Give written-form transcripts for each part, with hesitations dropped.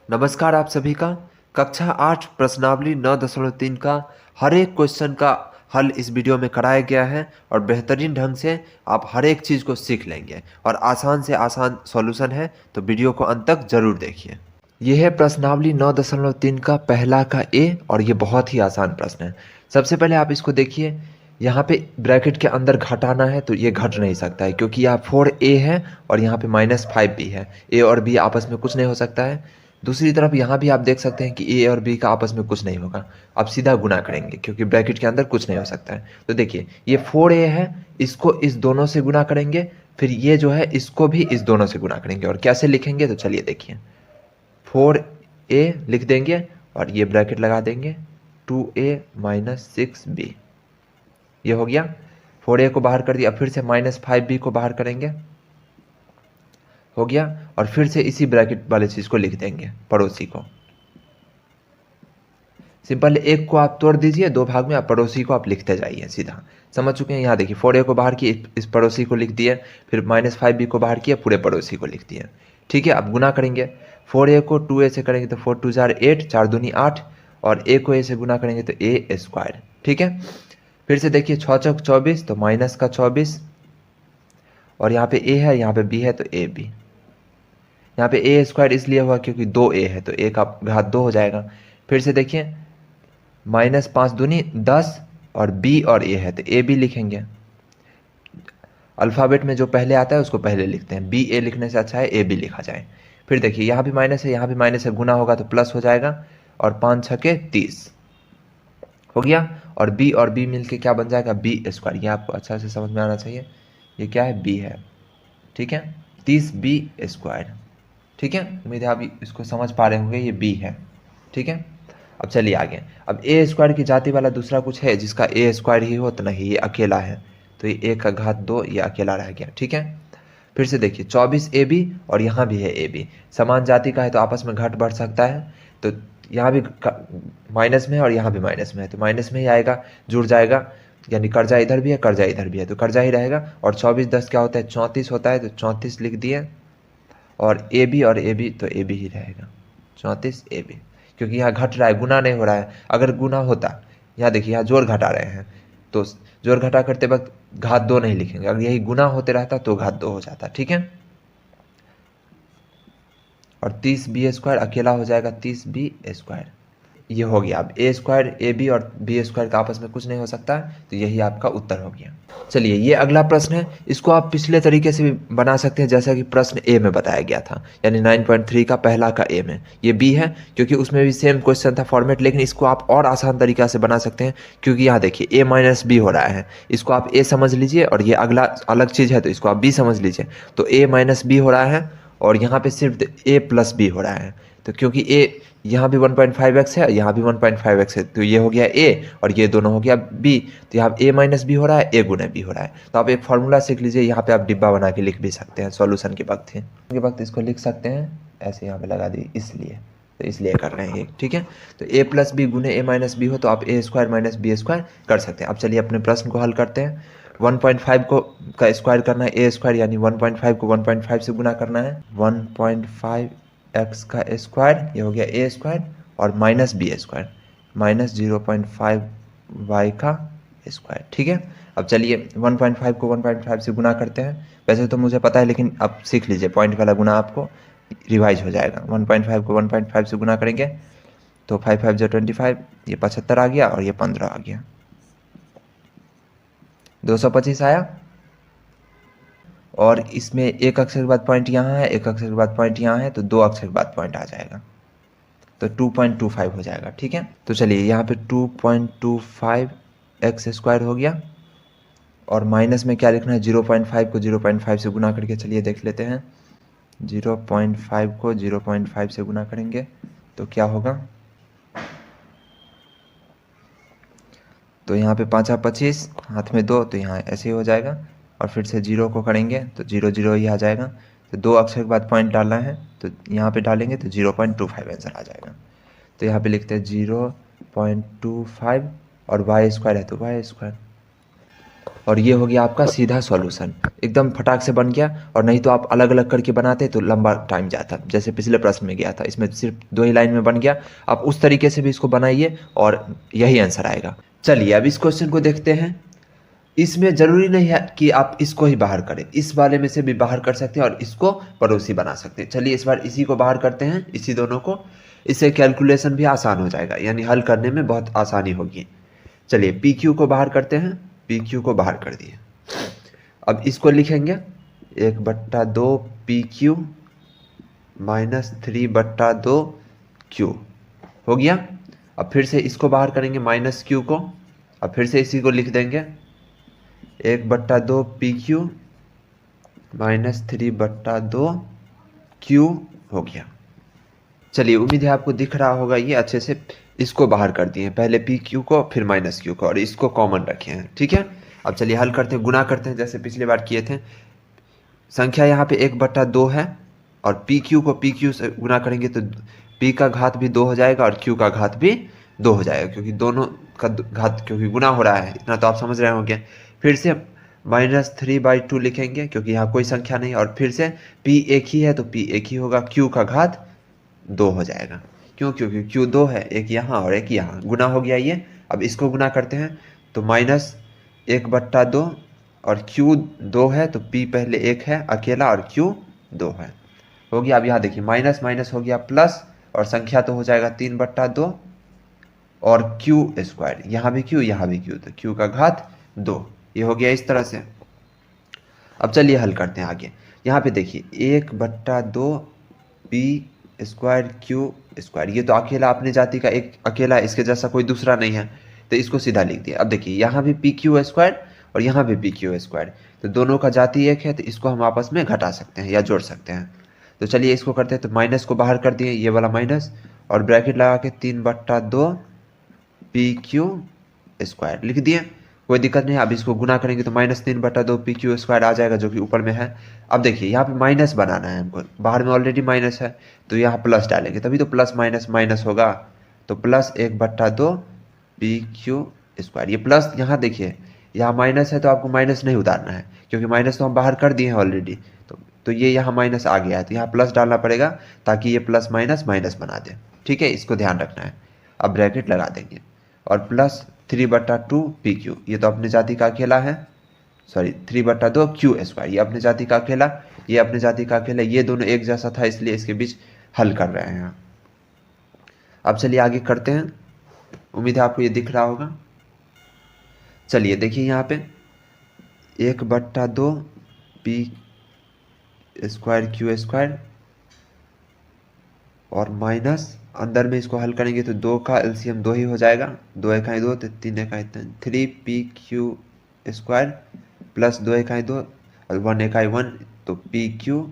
नमस्कार आप सभी का। कक्षा 8 प्रश्नावली 9.3 का हर एक क्वेश्चन का हल इस वीडियो में कराया गया है और बेहतरीन ढंग से आप हर एक चीज़ को सीख लेंगे और आसान से आसान सॉल्यूशन है, तो वीडियो को अंत तक जरूर देखिए। यह है प्रश्नावली 9.3 का पहला का ए और ये बहुत ही आसान प्रश्न है। सबसे पहले आप इसको देखिए, यहाँ पे ब्रैकेट के अंदर घटाना है तो ये घट नहीं सकता है क्योंकि यहाँ 4a है और यहाँ पे -5b है। ए और बी आपस में कुछ नहीं हो सकता है। दूसरी तरफ यहाँ भी आप देख सकते हैं कि ए और बी का आपस में कुछ नहीं होगा। आप सीधा गुना करेंगे क्योंकि ब्रैकेट के अंदर कुछ नहीं हो सकता है। तो देखिए ये 4a है, इसको इस दोनों से गुना करेंगे, फिर ये जो है इसको भी इस दोनों से गुना करेंगे। और कैसे लिखेंगे तो चलिए देखिए, 4a लिख देंगे और ये ब्रैकेट लगा देंगे 2a - 6b। ये हो गया। 4a को बाहर कर दिया, फिर से -5b को बाहर करेंगे, हो गया। और फिर से इसी ब्रैकेट वाले चीज को लिख देंगे, पड़ोसी को। सिंपल, एक को आप तोड़ दीजिए दो भाग में, आप पड़ोसी को आप लिखते जाइए सीधा। समझ चुके हैं। यहाँ देखिए 4a को बाहर किए, इस पड़ोसी को लिख दिए, फिर -5b को बाहर किए, पूरे पड़ोसी को लिख दिए। ठीक है, अब गुना करेंगे। 4a को 2a से करेंगे तो 4 2 जार 8, 4 दूनी 8, और a को a से गुना करेंगे तो a²। ठीक है, फिर से देखिए 6 चौक 24, तो माइनस का 24, और यहाँ पे a है यहाँ पे b है तो ab। यहाँ पे a² इसलिए हुआ क्योंकि 2a है तो a का घात 2 हो जाएगा। फिर से देखिए -5 दूनी 10, और b और a है तो a b लिखेंगे। अल्फ़ाबेट में जो पहले आता है उसको पहले लिखते हैं, बी ए लिखने से अच्छा है ए बी लिखा जाए। फिर देखिए यहाँ भी माइनस है यहाँ भी माइनस है, गुना होगा तो प्लस हो जाएगा, और 5 छके 30 हो गया। और b और b मिलके क्या बन जाएगा, b²। ये आपको अच्छा से समझ में आना चाहिए, ये क्या है, b है। ठीक है, 30b²। ठीक है, उम्मीद है आप इसको समझ पा रहे होंगे, ये b है। ठीक है, अब चलिए आगे। अब a² की जाति वाला दूसरा कुछ है जिसका a² ही हो तो नहीं, ये अकेला है, तो ये a का घात 2, ये अकेला रह गया। ठीक है, फिर से देखिए 24ab और यहाँ भी है ab, समान जाति का है तो आपस में घट बढ़ सकता है। तो यहाँ भी माइनस में है और यहाँ भी माइनस में है, तो माइनस में ही आएगा, जुड़ जाएगा, यानी कर्जा इधर भी है कर्जा इधर भी है तो कर्जा ही रहेगा। और 24 10 क्या होता है, 34 होता है, तो 34 लिख दिए, और ए बी और ए बी तो ए बी ही रहेगा, 34 ए बी। क्योंकि यहाँ घट रहा है, गुना नहीं हो रहा है। अगर गुना होता, यहाँ देखिए यहाँ जोड़ घटा रहे हैं, तो जोड़ घटा करते वक्त घात 2 नहीं लिखेंगे, अगर यही गुना होते रहता तो घात 2 हो जाता। ठीक है, और 30b² अकेला हो जाएगा 30b²। ये हो गया। अब a² ए बी और b² का आपस में कुछ नहीं हो सकता, तो यही आपका उत्तर हो गया। चलिए ये अगला प्रश्न है, इसको आप पिछले तरीके से भी बना सकते हैं जैसा कि प्रश्न ए में बताया गया था, यानी 9.3 का पहला का ए में। ये बी है क्योंकि उसमें भी सेम क्वेश्चन था फॉर्मेट, लेकिन इसको आप और आसान तरीका से बना सकते हैं क्योंकि यहाँ देखिए a - b हो रहा है, इसको आप a समझ लीजिए, और ये अगला अलग चीज़ है तो इसको आप b समझ लीजिए। तो a - b हो रहा है और यहाँ पे सिर्फ a+b हो रहा है, तो क्योंकि a यहाँ भी 1.5x है, यहाँ भी 1.5x है, तो ये हो गया a और ये दोनों हो गया b, तो यहाँ a - b हो रहा है, a गुना b हो रहा है। तो आप एक फॉर्मूला सीख लीजिए, यहाँ पे आप डिब्बा बना के लिख भी सकते हैं, सॉल्यूशन के वक्त इसको लिख सकते हैं ऐसे, यहाँ पे लगा दी इसलिए, तो इसलिए कर रहे हैं ये। ठीक है, तो a+b गुने a - b हो तो आप a² - b² कर सकते हैं। अब चलिए अपने प्रश्न को हल करते हैं। 1.5 को का स्क्वायर करना है a², यानी 1.5 को 1.5 से गुना करना है, 1.5x का स्क्वायर, ये हो गया a², और -b² -0.5y का स्क्वायर। ठीक है, अब चलिए 1.5 को 1.5 से गुना करते हैं। वैसे तो मुझे पता है, लेकिन अब सीख लीजिए, पॉइंट वाला गुना आपको रिवाइज हो जाएगा। 1.5 को 1.5 से गुना करेंगे तो 5 5 25, ये 75 आ गया, और ये 15 आ गया, 225 आया। और इसमें एक अक्षर के बाद पॉइंट यहाँ है, एक अक्षर के बाद पॉइंट यहाँ है, तो दो अक्षर के बाद पॉइंट आ जाएगा, तो 2.25 हो जाएगा। ठीक है, तो चलिए यहाँ पे 2.25x² हो गया, और माइनस में क्या लिखना है, 0.5 को 0.5 से गुना करके चलिए देख लेते हैं। 0.5 को 0.5 से गुना करेंगे तो क्या होगा, तो यहाँ पे 5 25, हाथ में 2, तो यहाँ ऐसे ही हो जाएगा। और फिर से 0 को करेंगे तो 0 0 ही आ जाएगा, तो दो अक्षर के बाद पॉइंट डालना है, तो यहाँ पे डालेंगे तो 0.25 आंसर आ जाएगा। तो यहाँ पे लिखते हैं 0.25, और y² है तो y²। और ये हो गया आपका सीधा सॉल्यूशन, एकदम फटाक से बन गया। और नहीं तो आप अलग अलग करके बनाते तो लंबा टाइम जाता, जैसे पिछले प्रश्न में गया था, इसमें सिर्फ 2 ही लाइन में बन गया। आप उस तरीके से भी इसको बनाइए और यही आंसर आएगा। चलिए अब इस क्वेश्चन को देखते हैं। इसमें ज़रूरी नहीं है कि आप इसको ही बाहर करें, इस वाले में से भी बाहर कर सकते हैं और इसको पड़ोसी बना सकते हैं। चलिए इस बार इसी को बाहर करते हैं, इसी दोनों को। इससे कैलकुलेशन भी आसान हो जाएगा, यानी हल करने में बहुत आसानी होगी। चलिए पी क्यू को बाहर करते हैं, पी क्यू को बाहर कर दिए। अब इसको लिखेंगे 1/2 पी क्यू माइनस 3/2 क्यू हो गया। अब फिर से इसको बाहर करेंगे माइनस क्यू को, अब फिर से इसी को लिख देंगे 1/2 पी क्यू माइनस 3/2 क्यू हो गया। चलिए उम्मीद है आपको दिख रहा होगा ये अच्छे से। इसको बाहर कर दिए, पहले पी क्यू को फिर माइनस क्यू को, और इसको कॉमन रखे हैं, ठीक है। अब चलिए हल करते हैं, गुना करते हैं जैसे पिछली बार किए थे। संख्या यहाँ पे 1/2 है और पी क्यू को पी क्यू से गुना करेंगे तो पी का घात भी 2 हो जाएगा और क्यू का घात भी 2 हो जाएगा, क्योंकि दोनों का घात क्योंकि गुना हो रहा है, इतना तो आप समझ रहे होंगे। फिर से -3/2 लिखेंगे क्योंकि यहाँ कोई संख्या नहीं, और फिर से p एक ही है तो p एक ही होगा, q का घात 2 हो जाएगा। क्यों? क्योंकि q 2 है, एक यहाँ और एक यहाँ, गुना हो गया ये। अब इसको गुना करते हैं तो -1/2 और q 2 है तो p पहले 1 है अकेला और q 2 है, हो गया। अब यहाँ देखिए माइनस माइनस हो गया प्लस, और संख्या तो हो जाएगा 3/2 और q², यहाँ भी q यहाँ भी q, तो q का घात 2, ये हो गया इस तरह से। अब चलिए हल करते हैं आगे। यहाँ पे देखिए 1/2 p² q², ये तो अकेला अपनी जाति का एक अकेला, इसके जैसा कोई दूसरा नहीं है, तो इसको सीधा लिख दिया। अब देखिए यहाँ भी pq² और यहाँ भी pq², तो दोनों का जाति एक है, तो इसको हम आपस में घटा सकते हैं या जोड़ सकते हैं। तो चलिए इसको करते हैं, तो माइनस को बाहर कर दिए, ये वाला माइनस, और ब्रैकेट लगा के 3/2 pq² लिख दिए, कोई दिक्कत नहीं। अब इसको गुना करेंगे तो -3/2 pq² आ जाएगा, जो कि ऊपर में है। अब देखिए यहाँ पे माइनस बनाना है हमको, बाहर में ऑलरेडी माइनस है, तो यहाँ प्लस डालेंगे तभी तो प्लस माइनस माइनस होगा, तो प्लस 1/2 pq²। ये प्लस यहाँ देखिए यहाँ माइनस है तो आपको माइनस नहीं उतारना है, क्योंकि माइनस तो हम बाहर कर दिए हैं ऑलरेडी, तो ये यहाँ माइनस आ गया है, तो यहाँ प्लस डालना पड़ेगा ताकि ये प्लस माइनस माइनस बना दे, ठीक है, इसको ध्यान रखना है। अब ब्रैकेट लगा देंगे और प्लस 3/2 pq, ये तो अपने जाति का अकेला है, सॉरी 3/2 q², ये अपने जाति का अकेला, ये अपने जाति का अकेला, ये दोनों एक जैसा था इसलिए इसके बीच हल कर रहे हैं। अब चलिए आगे करते हैं, उम्मीद है आपको ये दिख रहा होगा। चलिए देखिए यहाँ पे 1/2 p² q² और माइनस, अंदर में इसको हल करेंगे तो 2 का एलसीएम 2 ही हो जाएगा, 2 एकाई 2 तो 3 एकाई 3pq² प्लस 2 एकाई 2 और 1 एकाई 1 तो pq²।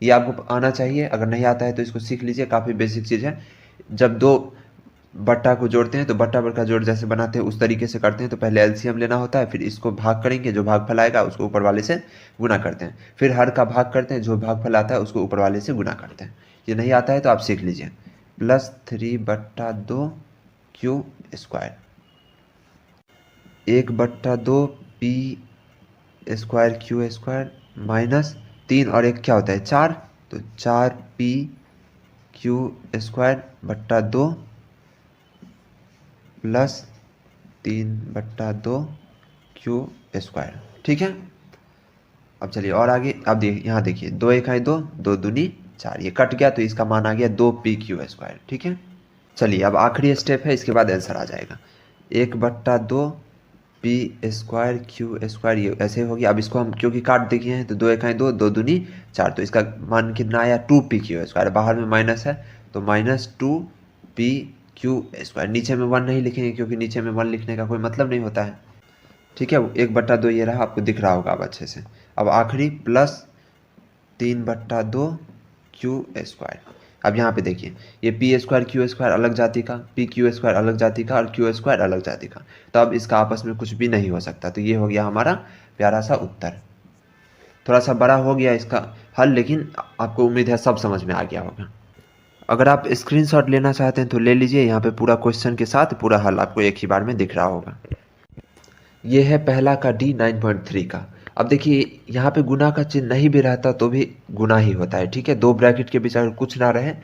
ये आपको आना चाहिए, अगर नहीं आता है तो इसको सीख लीजिए, काफ़ी बेसिक चीज़ है। जब 2 बट्टा को जोड़ते हैं तो बट्टा बट्टा जोड़ जैसे बनाते हैं उस तरीके से करते हैं, तो पहले एलसीएम लेना होता है, फिर इसको भाग करेंगे, जो भागफल आएगा उसको ऊपर वाले से गुना करते हैं, फिर हर का भाग करते हैं, जो भागफल आता है उसको ऊपर वाले से गुना करते हैं। ये नहीं आता है तो आप सीख लीजिए, plus 3/2 q², 1/2 p² q² minus 3 और 1 क्या होता है 4, तो 4pq²/2 प्लस 3/2 q², ठीक है। अब चलिए और आगे, अब यहाँ देखिए 2 एकाई 2, 2 दूनी 4, ये कट गया तो इसका मान आ गया 2pq², ठीक है। चलिए अब आखिरी स्टेप है, इसके बाद आंसर आ जाएगा 1/2 p² q², ये ऐसे हो गया। अब इसको हम क्योंकि काट दिए हैं तो 2 एकाई 2, 2 दूनी 4, तो इसका मान कितना आया 2pq², बाहर में माइनस है तो -2pq²। नीचे में 1 नहीं लिखेंगे क्योंकि नीचे में 1 लिखने का कोई मतलब नहीं होता है, ठीक है। 1/2 ये रहा, आपको दिख रहा होगा अब अच्छे से। अब आखिरी प्लस 3/2 q²। अब यहाँ पे देखिए ये p² q² अलग जाति का, pq² अलग जाति का और q² अलग जाति का, तो अब इसका आपस में कुछ भी नहीं हो सकता, तो ये हो गया हमारा प्यारा सा उत्तर। थोड़ा सा बड़ा हो गया इसका हल, लेकिन आपको उम्मीद है सब समझ में आ गया होगा। अगर आप स्क्रीनशॉट लेना चाहते हैं तो ले लीजिए, यहाँ पे पूरा क्वेश्चन के साथ पूरा हल आपको एक ही बार में दिख रहा होगा। ये है पहला का डी 9.3 का। अब देखिए यहाँ पे गुना का चिन्ह नहीं भी रहता तो भी गुना ही होता है, ठीक है। दो ब्रैकेट के बीच अगर कुछ ना रहे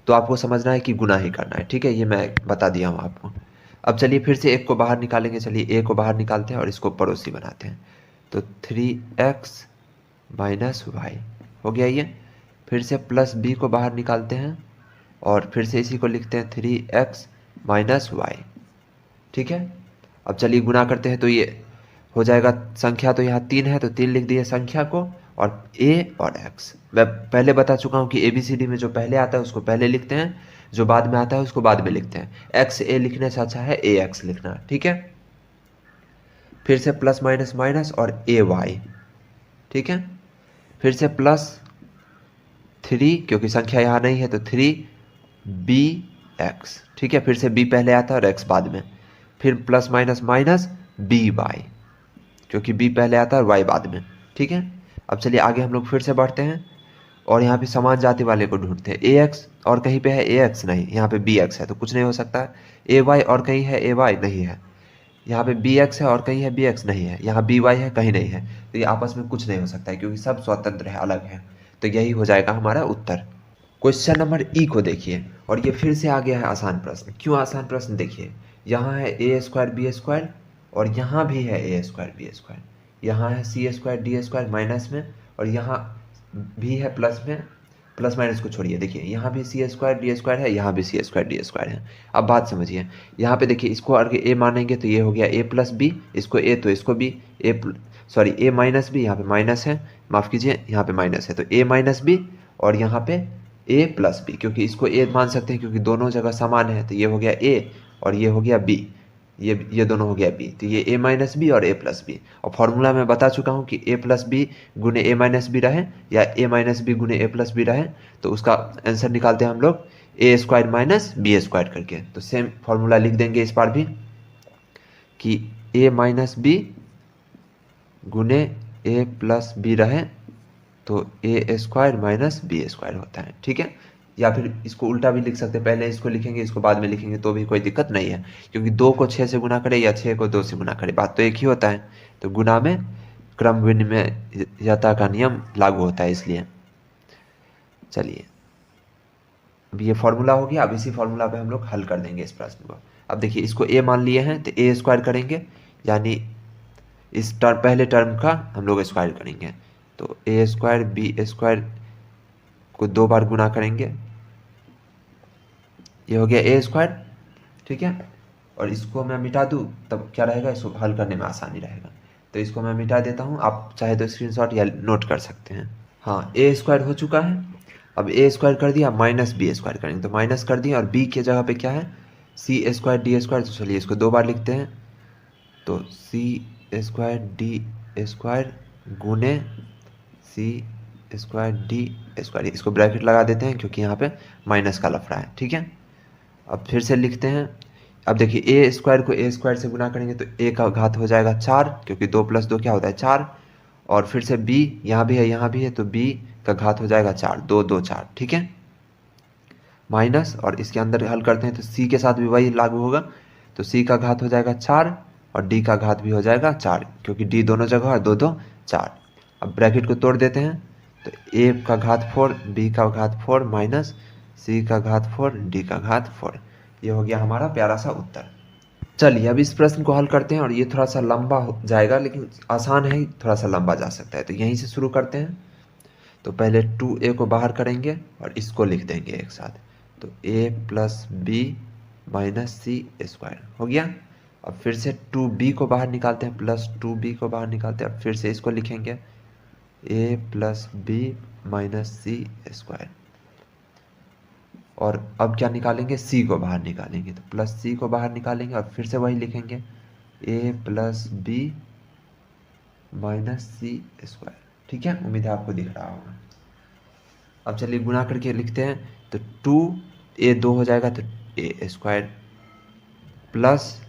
तो आपको समझना है कि गुना ही करना है, ठीक है। ये मैं बता दिया हूँ आपको। अब चलिए फिर से एक को बाहर निकालेंगे। चलिए ए को बाहर निकालते हैं और इसको पड़ोसी बनाते हैं। तो 3x माइनस वाई हो गया ये। फिर से प्लस बी को बाहर निकालते हैं और फिर से इसी को लिखते हैं 3x माइनस वाई, ठीक है। अब चलिए गुना करते हैं तो ये हो जाएगा, संख्या तो यहाँ 3 है तो 3 लिख दिए संख्या को, और a और x। मैं पहले बता चुका हूँ कि ABCD में जो पहले आता है उसको पहले लिखते हैं, जो बाद में आता है उसको बाद में लिखते हैं। x a लिखने से अच्छा है ax लिखना, ठीक है। फिर से प्लस माइनस माइनस और ay, ठीक है। फिर से प्लस 3, क्योंकि संख्या यहाँ नहीं है तो 3bx, ठीक है। फिर से b पहले आता है और x बाद में। फिर प्लस माइनस माइनस by, क्योंकि b पहले आता है और y बाद में, ठीक है। अब चलिए आगे हम लोग फिर से बढ़ते हैं और यहाँ पे समान जाति वाले को ढूंढते हैं। ax और कहीं पे है ax नहीं, यहाँ पे bx है तो कुछ नहीं हो सकता है। ay और कहीं है ay नहीं है, यहाँ पे bx है और कहीं है bx नहीं है, यहाँ by है कहीं नहीं है, तो ये आपस में कुछ नहीं हो सकता है क्योंकि सब स्वतंत्र है, अलग है। तो यही हो जाएगा हमारा उत्तर। क्वेश्चन नंबर ई को देखिए, और ये फिर से आ गया है आसान प्रश्न। क्यों आसान प्रश्न? देखिए यहाँ है ए स्क्वायर बी स्क्वायर और यहाँ भी है ए स्क्वायर बी स्क्वायर, यहाँ है सी स्क्वायर डी स्क्वायर माइनस में, और यहाँ भी है प्लस में। प्लस माइनस को छोड़िए, देखिए यहाँ भी सी स्क्वायर डी स्क्वायर है, यहाँ भी सी स्क्वायर डी स्क्वायर है। अब बात समझिए, यहाँ पे देखिए इसको अगर ए मानेंगे तो ये हो गया ए प्लस बी, इसको ए तो इसको बी, ए माइनस बी, यहाँ पे माइनस है, माफ़ कीजिए यहाँ पे माइनस है, तो ए माइनस बी, और यहाँ पे ए प्लस बी, क्योंकि इसको ए मान सकते हैं क्योंकि दोनों जगह समान है, तो ये हो गया ए और ये हो गया बी, ये दोनों हो गया बी, तो ये ए माइनस बी और ए प्लस बी। और फॉर्मूला में बता चुका हूँ कि ए प्लस बी गुने ए माइनस बी रहे या ए माइनस बी गुने ए प्लस बी रहे, तो उसका आंसर निकालते हैं हम लोग ए स्क्वायर माइनस बी स्क्वायर करके। तो सेम फॉर्मूला लिख देंगे इस बार भी कि ए माइनस बी गुने ए प्लस बी रहे तो ए स्क्वायर माइनस बी स्क्वायर होता है, ठीक है। या फिर इसको उल्टा भी लिख सकते हैं, पहले इसको लिखेंगे इसको बाद में लिखेंगे तो भी कोई दिक्कत नहीं है, क्योंकि 2 को 6 से गुना करे या 6 को 2 से गुना करे बात तो एक ही होता है। तो गुना में क्रम विनिमयता का नियम लागू होता है, इसलिए। चलिए अब ये फॉर्मूला हो गया, अब इसी फॉर्मूला पे हम लोग हल कर देंगे इस प्रश्न को। अब देखिए इसको ए मान लिए हैं तो ए स्क्वायर करेंगे, यानी इस पहले टर्म का हम लोग स्क्वायर करेंगे, तो ए स्क्वायर बी स्क्वायर को 2 बार गुना करेंगे, ये हो गया ए स्क्वायर, ठीक है। और इसको मैं मिटा दूँ तब क्या रहेगा, इसको हल करने में आसानी रहेगा, तो इसको मैं मिटा देता हूँ, आप चाहे तो स्क्रीनशॉट या नोट कर सकते हैं। हाँ, ए स्क्वायर हो चुका है। अब ए स्क्वायर कर दिया, माइनस बी स्क्वायर करेंगे तो माइनस कर दिया, और बी के जगह पे क्या है सी स्क्वायर डी स्क्वायर, तो चलिए इसको 2 बार लिखते हैं, तो सी स्क्वायर डी स्क्वायर गुने सी स्क्वायर डी स्क्वायर, इसको ब्रैकेट लगा देते हैं क्योंकि यहाँ पे माइनस का लफड़ा है, ठीक है। अब फिर से लिखते हैं। अब देखिए ए स्क्वायर को ए स्क्वायर से गुना करेंगे तो ए का घात हो जाएगा 4, क्योंकि 2 + 2 क्या होता है 4, और फिर से बी यहाँ भी है यहाँ भी है तो बी का घात हो जाएगा 4, 2 2 4, ठीक है, माइनस, और इसके अंदर हल करते हैं तो सी के साथ भी वही लागू होगा, तो सी का घात हो जाएगा 4 और डी का घात भी हो जाएगा 4, क्योंकि डी दोनों जगह है, 2 2 4। अब ब्रैकेट को तोड़ देते हैं तो ए का घात 4, बी का घात 4 माइनस सी का घात 4, डी का घात 4, ये हो गया हमारा प्यारा सा उत्तर। चलिए अब इस प्रश्न को हल करते हैं, और ये थोड़ा सा लंबा हो जाएगा लेकिन आसान है, थोड़ा सा लंबा जा सकता है, तो यहीं से शुरू करते हैं। तो पहले 2a को बाहर करेंगे और इसको लिख देंगे एक साथ, तो a plus b minus c square हो गया। अब फिर से 2b को बाहर निकालते हैं, प्लस 2b को बाहर निकालते हैं, अब फिर से इसको लिखेंगे a plus b minus c square, और अब क्या निकालेंगे c को बाहर निकालेंगे, तो प्लस c को बाहर निकालेंगे और फिर से वही लिखेंगे a plus b minus c square, ठीक है। उम्मीद है आपको दिख रहा होगा। अब चलिए गुना करके लिखते हैं, तो 2a 2 हो जाएगा तो a स्क्वायर प्लस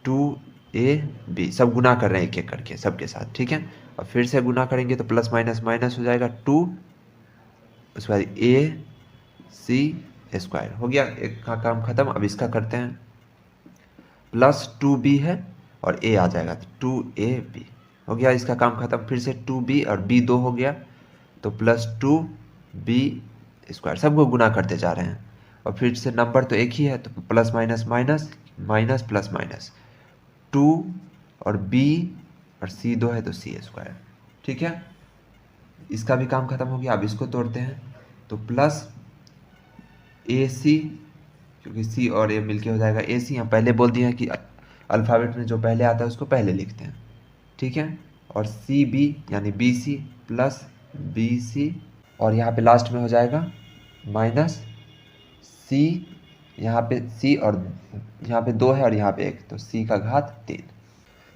2ab, सब गुना कर रहे हैं एक एक करके सबके साथ, ठीक है। और फिर से गुना करेंगे तो प्लस माइनस माइनस हो जाएगा 2, उसके बाद a c स्क्वायर हो गया, एक का काम खत्म। अब इसका करते हैं, प्लस 2b है और ए आ जाएगा तो 2ab हो गया, इसका काम खत्म। फिर से 2b और b 2 हो गया तो प्लस 2b स्क्वायर, सबको गुना करते जा रहे हैं और फिर से नंबर तो एक ही है तो plus minus minus minus plus minus 2 और b और c 2 है तो c स्क्वायर। ठीक है, इसका भी काम खत्म हो गया। अब इसको तोड़ते हैं तो प्लस ac, क्योंकि c और a मिलके हो जाएगा ac। यहाँ पहले बोल दिया कि अल्फ़ाबेट में जो पहले आता है उसको पहले लिखते हैं। ठीक है, और cb यानी bc प्लस bc और यहाँ पे लास्ट में हो जाएगा माइनस c, यहाँ पे c और यहाँ पे 2 है और यहाँ पे 1 तो c का घात 3।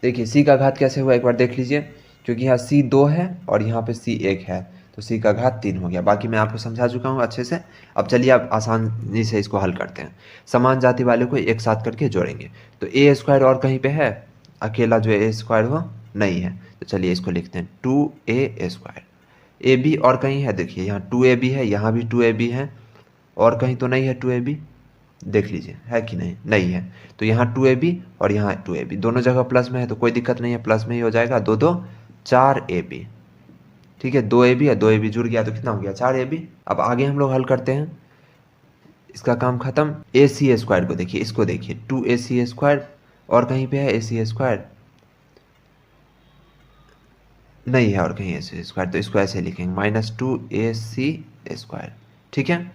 देखिए c का घात कैसे हुआ एक बार देख लीजिए, क्योंकि यहाँ c 2 है और यहाँ पे c 1 है तो c का घात 3 हो गया। बाकी मैं आपको समझा चुका हूँ अच्छे से। अब चलिए आप आसानी से इसको हल करते हैं। समान जाति वाले को एक साथ करके जोड़ेंगे तो ए स्क्वायर और कहीं पे है, अकेला जो ए स्क्वायर हो नहीं है तो चलिए इसको लिखते हैं 2a स्क्वायर। ए बी और कहीं है, देखिए यहाँ 2ab है, यहाँ भी 2ab है और कहीं तो नहीं है 2ab, देख लीजिए है कि नहीं, नहीं है तो यहाँ 2ab और यहाँ 2ab दोनों जगह प्लस में है तो कोई दिक्कत नहीं है, प्लस में ही हो जाएगा। 2 2 4ab। ठीक है, 2ab और 2ab जुड़ गया तो कितना हो गया 4ab। अब आगे हम लोग हल करते हैं, इसका काम खत्म। ac स्क्वायर को देखिए, इसको देखिए 2ac स्क्वायर और कहीं पे है ac स्क्वायर नहीं है और कहीं ac स्क्वायर तो इसको ऐसे लिखेंगे -2ac स्क्वायर। ठीक है,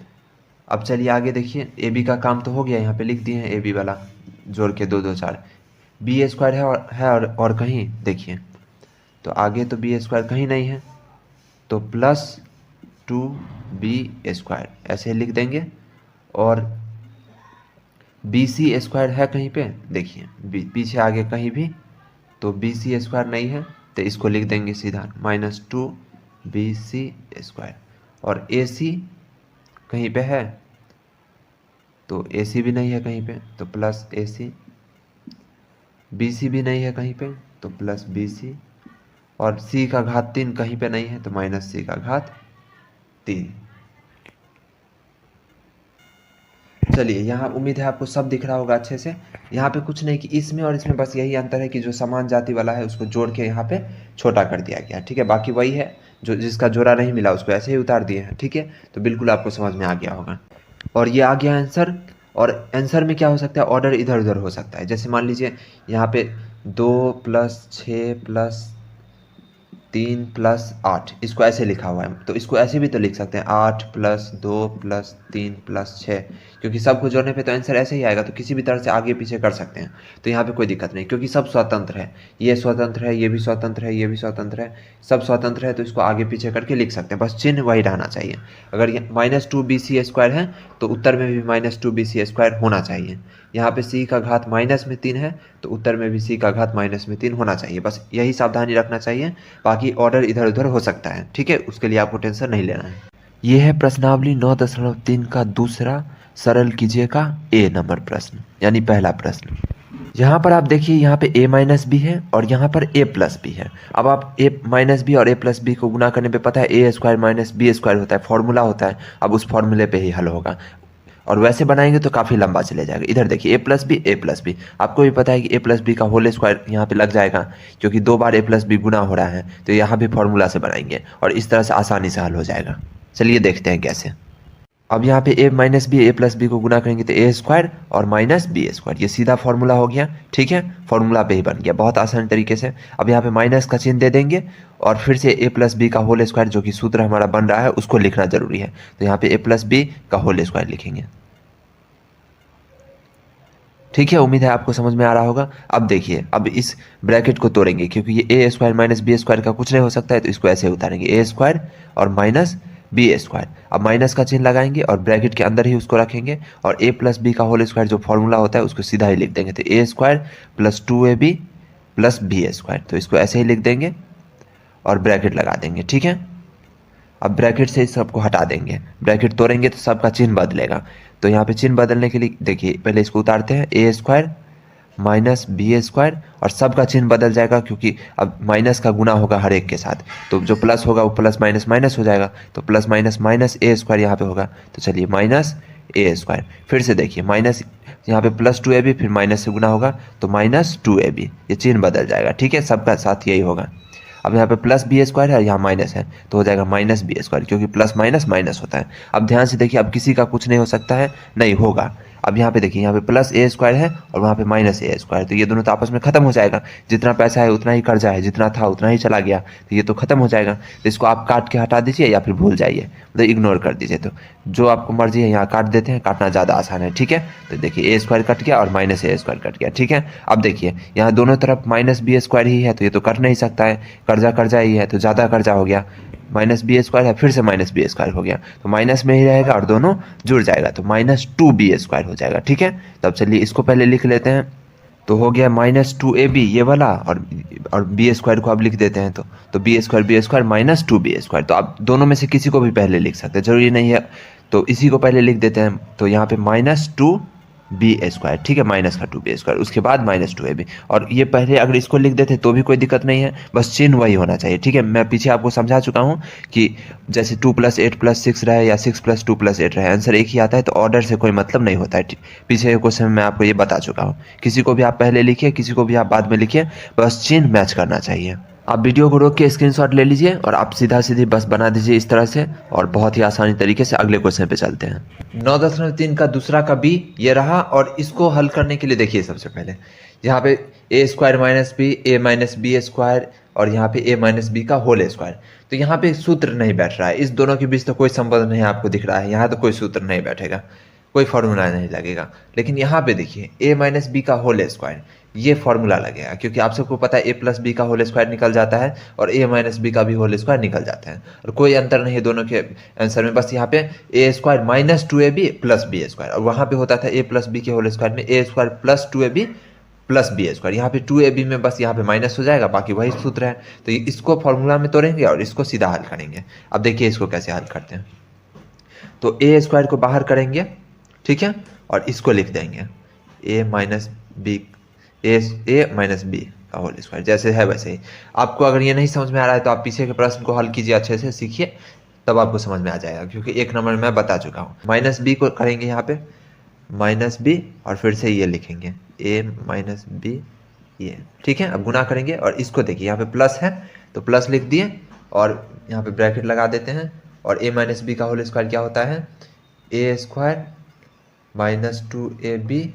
अब चलिए आगे देखिए, ए बी का काम तो हो गया, यहाँ पे लिख दिए हैं ए बी वाला जोड़ के 2 2 4। बी स्क्वायर है और कहीं देखिए तो आगे तो बी स्क्वायर कहीं नहीं है तो प्लस 2b स्क्वायर ऐसे लिख देंगे। और बी सी स्क्वायर है कहीं पे, देखिए पीछे आगे कहीं भी तो बी सी स्क्वायर नहीं है तो इसको लिख देंगे सीधा -2bc स्क्वायर। और ए सी कहीं पे है तो AC भी नहीं है कहीं पे तो प्लस AC, BC भी नहीं है कहीं पे तो प्लस BC और C का घात 3 कहीं पे नहीं है तो माइनस C का घात 3। चलिए यहाँ उम्मीद है आपको सब दिख रहा होगा अच्छे से। यहाँ पे कुछ नहीं कि इसमें और इसमें बस यही अंतर है कि जो समान जाति वाला है उसको जोड़ के यहाँ पे छोटा कर दिया गया। ठीक है, बाकी वही है, जो जिसका जोड़ा नहीं मिला उसको ऐसे ही उतार दिए हैं। ठीक है, तो बिल्कुल आपको समझ में आ गया होगा। और ये आ गया आंसर। और आंसर में क्या हो सकता है, ऑर्डर इधर उधर हो सकता है। जैसे मान लीजिए यहाँ पे 2 + 6 + 3 + 8 इसको ऐसे लिखा हुआ है तो इसको ऐसे भी तो लिख सकते हैं 8 + 2 + 3 + 6, क्योंकि सबको जोड़ने पे तो आंसर ऐसे ही आएगा तो किसी भी तरह से आगे पीछे कर सकते हैं। तो यहाँ पे कोई दिक्कत नहीं, क्योंकि सब स्वतंत्र है, ये स्वतंत्र है, ये भी स्वतंत्र है, ये भी स्वतंत्र है, सब स्वतंत्र है तो इसको आगे पीछे करके लिख सकते हैं, बस चिन्ह वही रहना चाहिए। अगर ये -2bc स्क्वायर है तो उत्तर में भी -2bc स्क्वायर होना चाहिए। यहाँ पे c का घात -3 है तो उत्तर में भी c का घात -3 होना चाहिए, बस यही सावधानी रखना चाहिए। बाकी ऑर्डर इधर उधर हो सकता है। ठीक है, उसके लिए आपको टेंशन नहीं लेना है। यह है प्रश्नावली 9.3 का दूसरा सरल कीजिएगा ए नंबर प्रश्न, यानी पहला प्रश्न। यहाँ पर आप देखिए, यहाँ पे a - b है और यहाँ पर a + b है। अब आप a - b और a + b को गुना करने पे पता है a² - b² होता है, फॉर्मूला होता है। अब उस फॉर्मूले पे ही हल होगा और वैसे बनाएंगे तो काफ़ी लंबा चले जाएगा। इधर देखिए a + b आपको भी पता है कि a + b का होल स्क्वायर यहाँ पे लग जाएगा, क्योंकि 2 बार a + b गुना हो रहा है तो यहाँ भी फॉर्मूला से बनाएंगे और इस तरह से आसानी से हल हो जाएगा। चलिए देखते हैं कैसे। अब यहाँ पे a - b a + b को गुना करेंगे तो a² और -b², ये सीधा फॉर्मूला हो गया। ठीक है, फॉर्मूला पे ही बन गया बहुत आसान तरीके से। अब यहाँ पे माइनस का चिन्ह दे देंगे और फिर से a + b का होल स्क्वायर जो कि सूत्र हमारा बन रहा है उसको लिखना जरूरी है, तो यहाँ पे a + b का होल स्क्वायर लिखेंगे। ठीक है, उम्मीद है आपको समझ में आ रहा होगा। अब देखिए, अब इस ब्रैकेट को तोड़ेंगे, क्योंकि ये a² - b² का कुछ नहीं हो सकता है तो इसको ऐसे उतारेंगे a² और -b²। अब माइनस का चिन्ह लगाएंगे और ब्रैकेट के अंदर ही उसको रखेंगे और a + b का होल स्क्वायर जो फॉर्मूला होता है उसको सीधा ही लिख देंगे, तो a² + 2ab + b², तो इसको ऐसे ही लिख देंगे और ब्रैकेट लगा देंगे। ठीक है, अब ब्रैकेट से इस सबको हटा देंगे, ब्रैकेट तोड़ेंगे तो सबका चिन्ह बदलेगा। तो यहाँ पे चिन्ह बदलने के लिए देखिए, पहले इसको उतारते हैं a² - b² और सबका चिन्ह बदल जाएगा, क्योंकि अब माइनस का गुना होगा हर एक के साथ, तो जो प्लस होगा वो प्लस माइनस माइनस हो जाएगा, तो प्लस माइनस माइनस a² यहाँ पे होगा। तो चलिए ए स्क्वायर। फिर से देखिए माइनस यहाँ पे प्लस 2ab फिर माइनस से गुना होगा तो माइनस 2ab, ये चिन्ह बदल जाएगा। ठीक है, सबका साथ यही होगा। अब यहाँ पे प्लस बी स्क्वायर है, यहाँ माइनस है तो हो जाएगा माइनस बी स्क्वायर, क्योंकि प्लस माइनस माइनस होता है। अब ध्यान से देखिए, अब किसी का कुछ नहीं हो सकता है, नहीं होगा। अब यहाँ पे देखिए, यहाँ पे प्लस ए स्क्वायर है और वहाँ पे माइनस ए स्क्वायर, तो ये दोनों तो आपस में खत्म हो जाएगा। जितना पैसा है उतना ही कर्जा है, जितना था उतना ही चला गया, तो ये तो खत्म हो जाएगा। तो इसको आप काट के हटा दीजिए या फिर भूल जाइए, मतलब इग्नोर कर दीजिए। तो जो आपको मर्जी है यहाँ काट देते हैं, काटना ज़्यादा आसान है। ठीक है, तो देखिए ए स्क्वायर कट गया और माइनस ए स्क्वायर कट गया। ठीक है, अब देखिए यहाँ दोनों तरफ माइनस बी स्क्वायर ही है, तो ये तो कट नहीं सकता है, कर्जा कर्जा ही है, तो ज़्यादा कर्जा हो गया। माइनस बी स्क्वायर है, फिर से माइनस बी स्क्वायर हो गया, तो माइनस में ही रहेगा और दोनों जुड़ जाएगा, तो माइनस 2b स्क्वायर हो जाएगा। ठीक है, तब चलिए इसको पहले लिख लेते हैं। तो हो गया माइनस 2ab ये वाला, और बी स्क्वायर को अब लिख देते हैं। तो B square minus 2b square, तो आप दोनों में से किसी को भी पहले लिख सकते हैं, जरूरी नहीं है। तो इसी को पहले लिख देते हैं, तो यहाँ पे माइनस 2b स्क्वायर। ठीक है, माइनस का 2b स्क्वायर, उसके बाद माइनस 2ab, और ये पहले अगर इसको लिख देते तो भी कोई दिक्कत नहीं है, बस चिन्ह वही होना चाहिए। ठीक है, मैं पीछे आपको समझा चुका हूँ कि जैसे 2 + 8 + 6 रहे या 6 + 2 + 8 रहे, आंसर एक ही आता है, तो ऑर्डर से कोई मतलब नहीं होता है। पीछे क्वेश्चन में मैं आपको ये बता चुका हूँ। किसी को भी आप पहले लिखिए, किसी को भी आप बाद में लिखिए, बस चिन्ह मैच करना चाहिए। आप वीडियो को रोक के स्क्रीनशॉट ले लीजिए और आप सीधा सीधी बस बना दीजिए इस तरह से, और बहुत ही आसानी तरीके से अगले क्वेश्चन पे चलते हैं। 9.3 का दूसरा का बी ये रहा, और इसको हल करने के लिए देखिए सबसे पहले यहाँ पे a square minus B, A minus b square, और यहाँ पे ए माइनस बी का होल स्क्वायर। तो यहाँ पे सूत्र नहीं बैठ रहा है, इस दोनों के बीच तो कोई संबंध नहीं आपको दिख रहा है, यहाँ तो कोई सूत्र नहीं बैठेगा, कोई फार्मूला नहीं लगेगा। लेकिन यहाँ पे देखिए ए माइनस बी का होल स्क्वायर, ये फार्मूला लगेगा, क्योंकि आप सबको पता है ए प्लस बी का होल स्क्वायर निकल जाता है और ए माइनस बी का भी होल स्क्वायर निकल जाता है, और कोई अंतर नहीं है दोनों के आंसर में। बस यहाँ पे a square minus 2ab plus b square, और वहाँ पे होता था ए प्लस बी के होल स्क्वायर में a square plus 2ab plus b square. यहाँ पे 2ab में बस यहाँ पे माइनस हो जाएगा, बाकी वही सूत्र है। तो इसको फॉर्मूला में तोड़ेंगे और इसको सीधा हल करेंगे। अब देखिए इसको कैसे हल करते हैं। तो ए स्क्वायर को बाहर करेंगे, ठीक है, और इसको लिख देंगे ए माइनस बी का होल स्क्वायर, जैसे है वैसे ही। आपको अगर ये नहीं समझ में आ रहा है तो आप पीछे के प्रश्न को हल कीजिए, अच्छे से सीखिए, तब आपको समझ में आ जाएगा, क्योंकि एक नंबर मैं बता चुका हूँ। माइनस बी को करेंगे यहाँ पे माइनस बी, और फिर से ये लिखेंगे ए माइनस बी ये। ठीक है, अब गुना करेंगे और इसको देखिए यहाँ पे प्लस है तो प्लस लिख दिए, और यहाँ पे ब्रैकेट लगा देते हैं। और ए माइनस बी का होल स्क्वायर क्या होता है, a square minus 2ab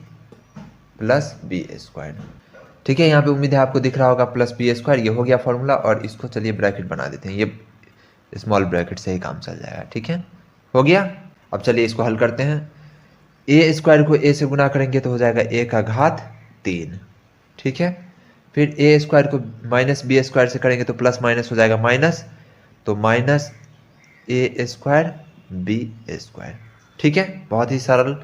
plus b square. ठीक है, यहाँ पे उम्मीद है आपको दिख रहा होगा प्लस बी स्क्वायर, ये हो गया फॉर्मूला। और इसको चलिए ब्रैकेट बना देते हैं, ये स्मॉल ब्रैकेट से ही काम चल जाएगा। ठीक है, हो गया। अब चलिए इसको हल करते हैं। ए स्क्वायर को ए से गुना करेंगे तो हो जाएगा ए का घात 3। ठीक है, फिर ए स्क्वायर को माइनस बी स्क्वायर से करेंगे तो प्लस माइनस हो जाएगा माइनस, तो minus a square B square. ठीक है, बहुत ही सरल।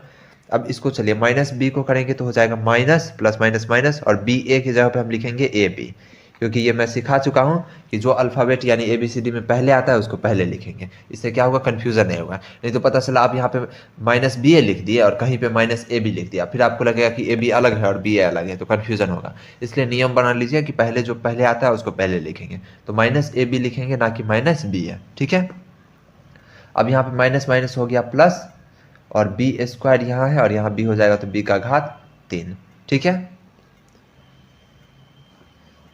अब इसको चलिए माइनस बी को करेंगे तो हो जाएगा माइनस प्लस माइनस माइनस, और बी ए की जगह पे हम लिखेंगे ए बी, क्योंकि ये मैं सिखा चुका हूँ कि जो अल्फ़ाबेट यानी ए बी सी डी में पहले आता है उसको पहले लिखेंगे। इससे क्या होगा, कन्फ्यूज़न नहीं होगा। नहीं तो पता चला आप यहाँ पे माइनस बी ए लिख दिए और कहीं पे माइनस ए बी लिख दिया, फिर आपको लगेगा कि ए बी अलग है और बी ए अलग है, तो कन्फ्यूज़न होगा। इसलिए नियम बना लीजिए कि पहले जो पहले आता है उसको पहले लिखेंगे, तो माइनस ए बी लिखेंगे, ना कि माइनस बी है। ठीक है, अब यहाँ पे माइनस माइनस हो गया प्लस, और बी स्क्वायर यहाँ है और यहाँ बी हो जाएगा तो बी का घात 3। ठीक है,